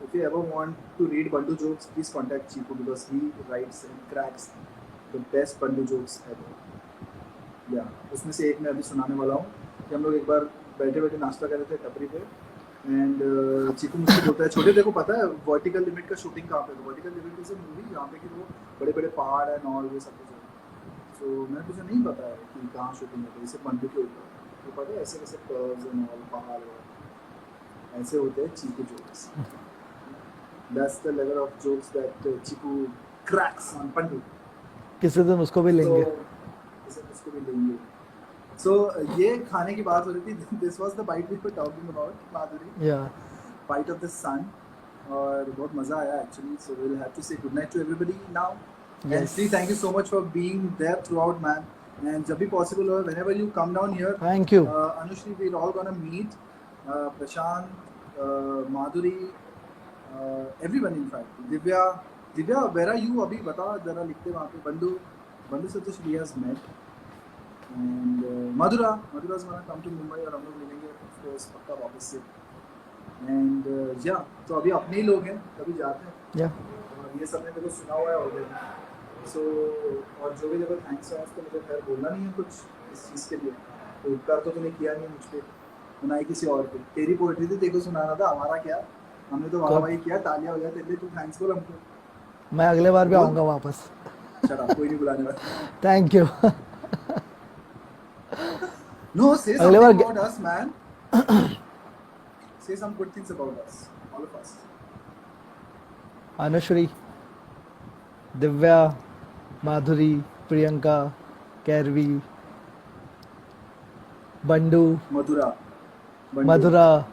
If you ever want to read Bandu jokes, please contact Chiku because he writes and cracks the best Bandu jokes ever. Yeah, उसमें से एक मैं अभी सुनाने वाला हूँ कि हम लोग एक बार बैठे बैठे नाश्ता कर रहे थे टपरी पे एंड चीकू मुझसे बोलता है, छोटे देखो पता है वर्टिकल लिमिट का शूटिंग कहाँ पे है? Vertical limit is a movie जहाँ पे कि वो बड़े बड़े पहाड़ एंड ऑल ये सब कुछ है. सो मैंने मुझे नहीं पता है कि कहाँ शूटिंग है, जैसे बंदू के ऊपर तो पता है ऐसे कैसे कर्व्स एंड ऑल पहाड़ ऐसे होते हैं Chiku jokes. That's the level of jokes that Chiku cracks on Pandu. किसी दिन उसको भी लेंगे. उसको भी लेंगे. So ये खाने की बात हो रही थी. This was the bite we were talking about, Madhuri. Yeah. Bite of the sun. और बहुत मजा आया actually. So we'll have to say good night to everybody now. Yes. And Sri, thank you so much for being there throughout, man. And जब भी possible हो, whenever you come down here. Thank you. Anushri, we're all gonna meet. Prashant, Madhuri, everyone in fact. Divya, where are you? अभी बता जरा लिखते वहाँ पे. बंधु से तो Shri has met. And Madhura's gonna come to Mumbai और हम लोग मिलेंगे of course पक्का वापस से. And yeah, तो अभी अपने ही लोग हैं, कभी जाते हैं. Yeah. और ये सब ने मेरे को सुना हुआ है ऑलरेडी. So और जो भी जगह थैंक्स है उसको मुझे खैर बोलना नहीं है कुछ इस चीज़ के लिए. तो उपकार तो तूने किया नहीं मुझ पे, ना ही किसी और पे. तेरी पोएट्री थी, तेरे को सुनाना था, हमारा क्या, हमने तो वाह वाही किया, तालियां हो गया तेरे लिए. तू थैंक्स बोल हमको. मैं अगले बार भी आऊँगा वापस. चला कोई नहीं बुलाने वाला. Thank you. No, say something about us, man. Say some good things about us, all of us. Anushri, Divya, Madhuri, Priyanka, Kervi, Bandu, Madhura,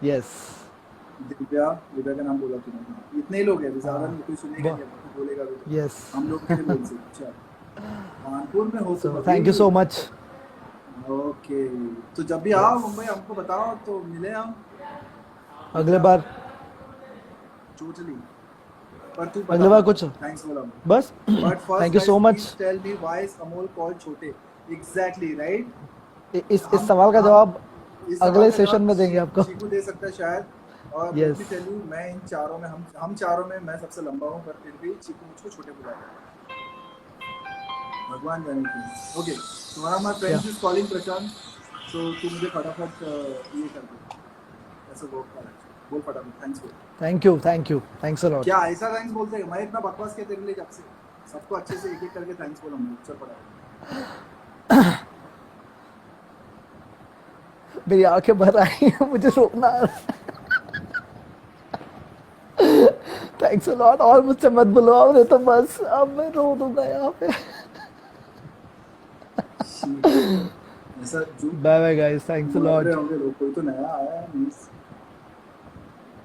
yes. Divya का नाम बोला तूने. इतने ही लोग हैं, ज़्यादा नहीं, कोई सुनेगा नहीं, कोई बोलेगा भी. Yes. हम लोग के लिए बोल सकते हैं. कानपुर में हो तो thank you so much. Okay, तो जब भी आओ मुंबई हमको बताओ तो मिले हम अगले बार. टोटली. पर तू अगले बार कुछ थैंक्स बोला बस. Thank you so much. Tell me why is Amol called छोटे. Exactly right. इस सवाल का जवाब अगले सेशन में देंगे आपको. चीकू दे सकता है शायद. और yes. टेल यू, मैं इन चारों में हम चारों में मैं सबसे लंबा हूं, पर फिर भी चीकू मुझको छोटे बुलाता है. भगवान जाने की. Okay, so one of my friends is calling Prashant, so तू मुझे फटाफट ये कर दे, ऐसा वर्क कर. बोल फटाफट थैंक्स बोल. Thanks a lot. क्या ऐसा थैंक्स बोलते हैं? मैं इतना बकवास किया तेरे लिए जब से. सबको अच्छे से एक एक करके थैंक्स बोला मैं. चल फटाफट. मेरी आंखें भर आई, मुझे रोना आ रहा है. Thanks a lot. और मुझसे मत बुलवाओ, नहीं तो बस अब मैं रो दूंगा यहाँ पे. ऐसा जो Bye bye, guys. Thanks a बोल lot. रहे होंगे लोग, कोई तो नया आया है, means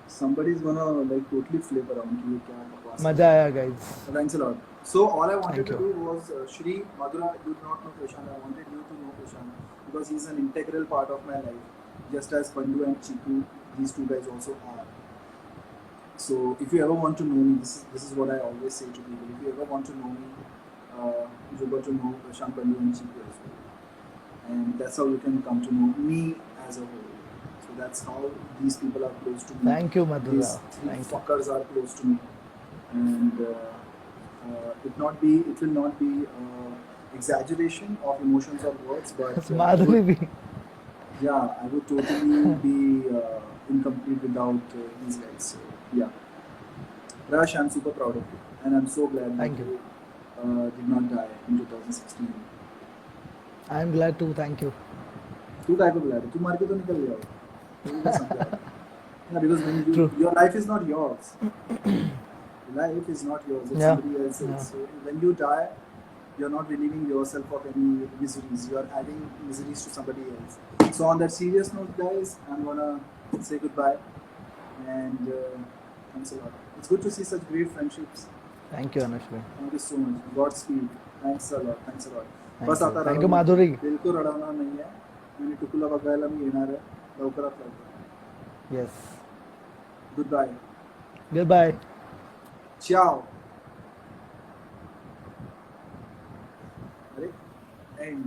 somebody's gonna like totally flip around कि ये क्या बकवास कर मजा रहा है. आया, guys. Thanks a lot. So all I wanted Thank to you. do was Shri Madhura. You do not know Prashant. I wanted you to know Prashant because he's an integral part of my life, just as Pandu and Chiku. These two guys also are. So if you ever want to know me, this is what I always say to people. If you ever want to know me, you got to know Prashant, Pandu, and Chiku as well. And that's how you can come to know me as a whole. So that's how these people are close to me. Thank you, Madhura. These three Thank you. fuckers are close to me, and it will not be exaggeration of emotions or words, but It's Madhuri bhi. yeah, I would totally be incomplete without these guys. So yeah, Rash, I'm super proud of you, and I'm so glad Thank that you. you did not die in 2016. I'm glad too. Thank you. तू काय को बुला रहा है? तू मार के तो निकल गया हो. तू नहीं समझा. Yeah, because when True. your life is not yours. Life is not yours. It's Yeah. somebody else's. Yeah. So when you die, you're not relieving yourself of any miseries. You're adding miseries to somebody else. So on that serious note, guys, I'm gonna say goodbye. And thanks a lot. It's good to see such great friendships. Thank you, Anushri. Thank you so much. Godspeed. Thanks a lot. Thanks a lot. Thank बस you. आता Thank you, रहा. Madhuri. बिलकुल रडवणार नाही आहे. आणि टुकुला बघायला मी येणार आहे लवकरात लवकर. Yes. Goodbye. Goodbye. Ciao. अरे end.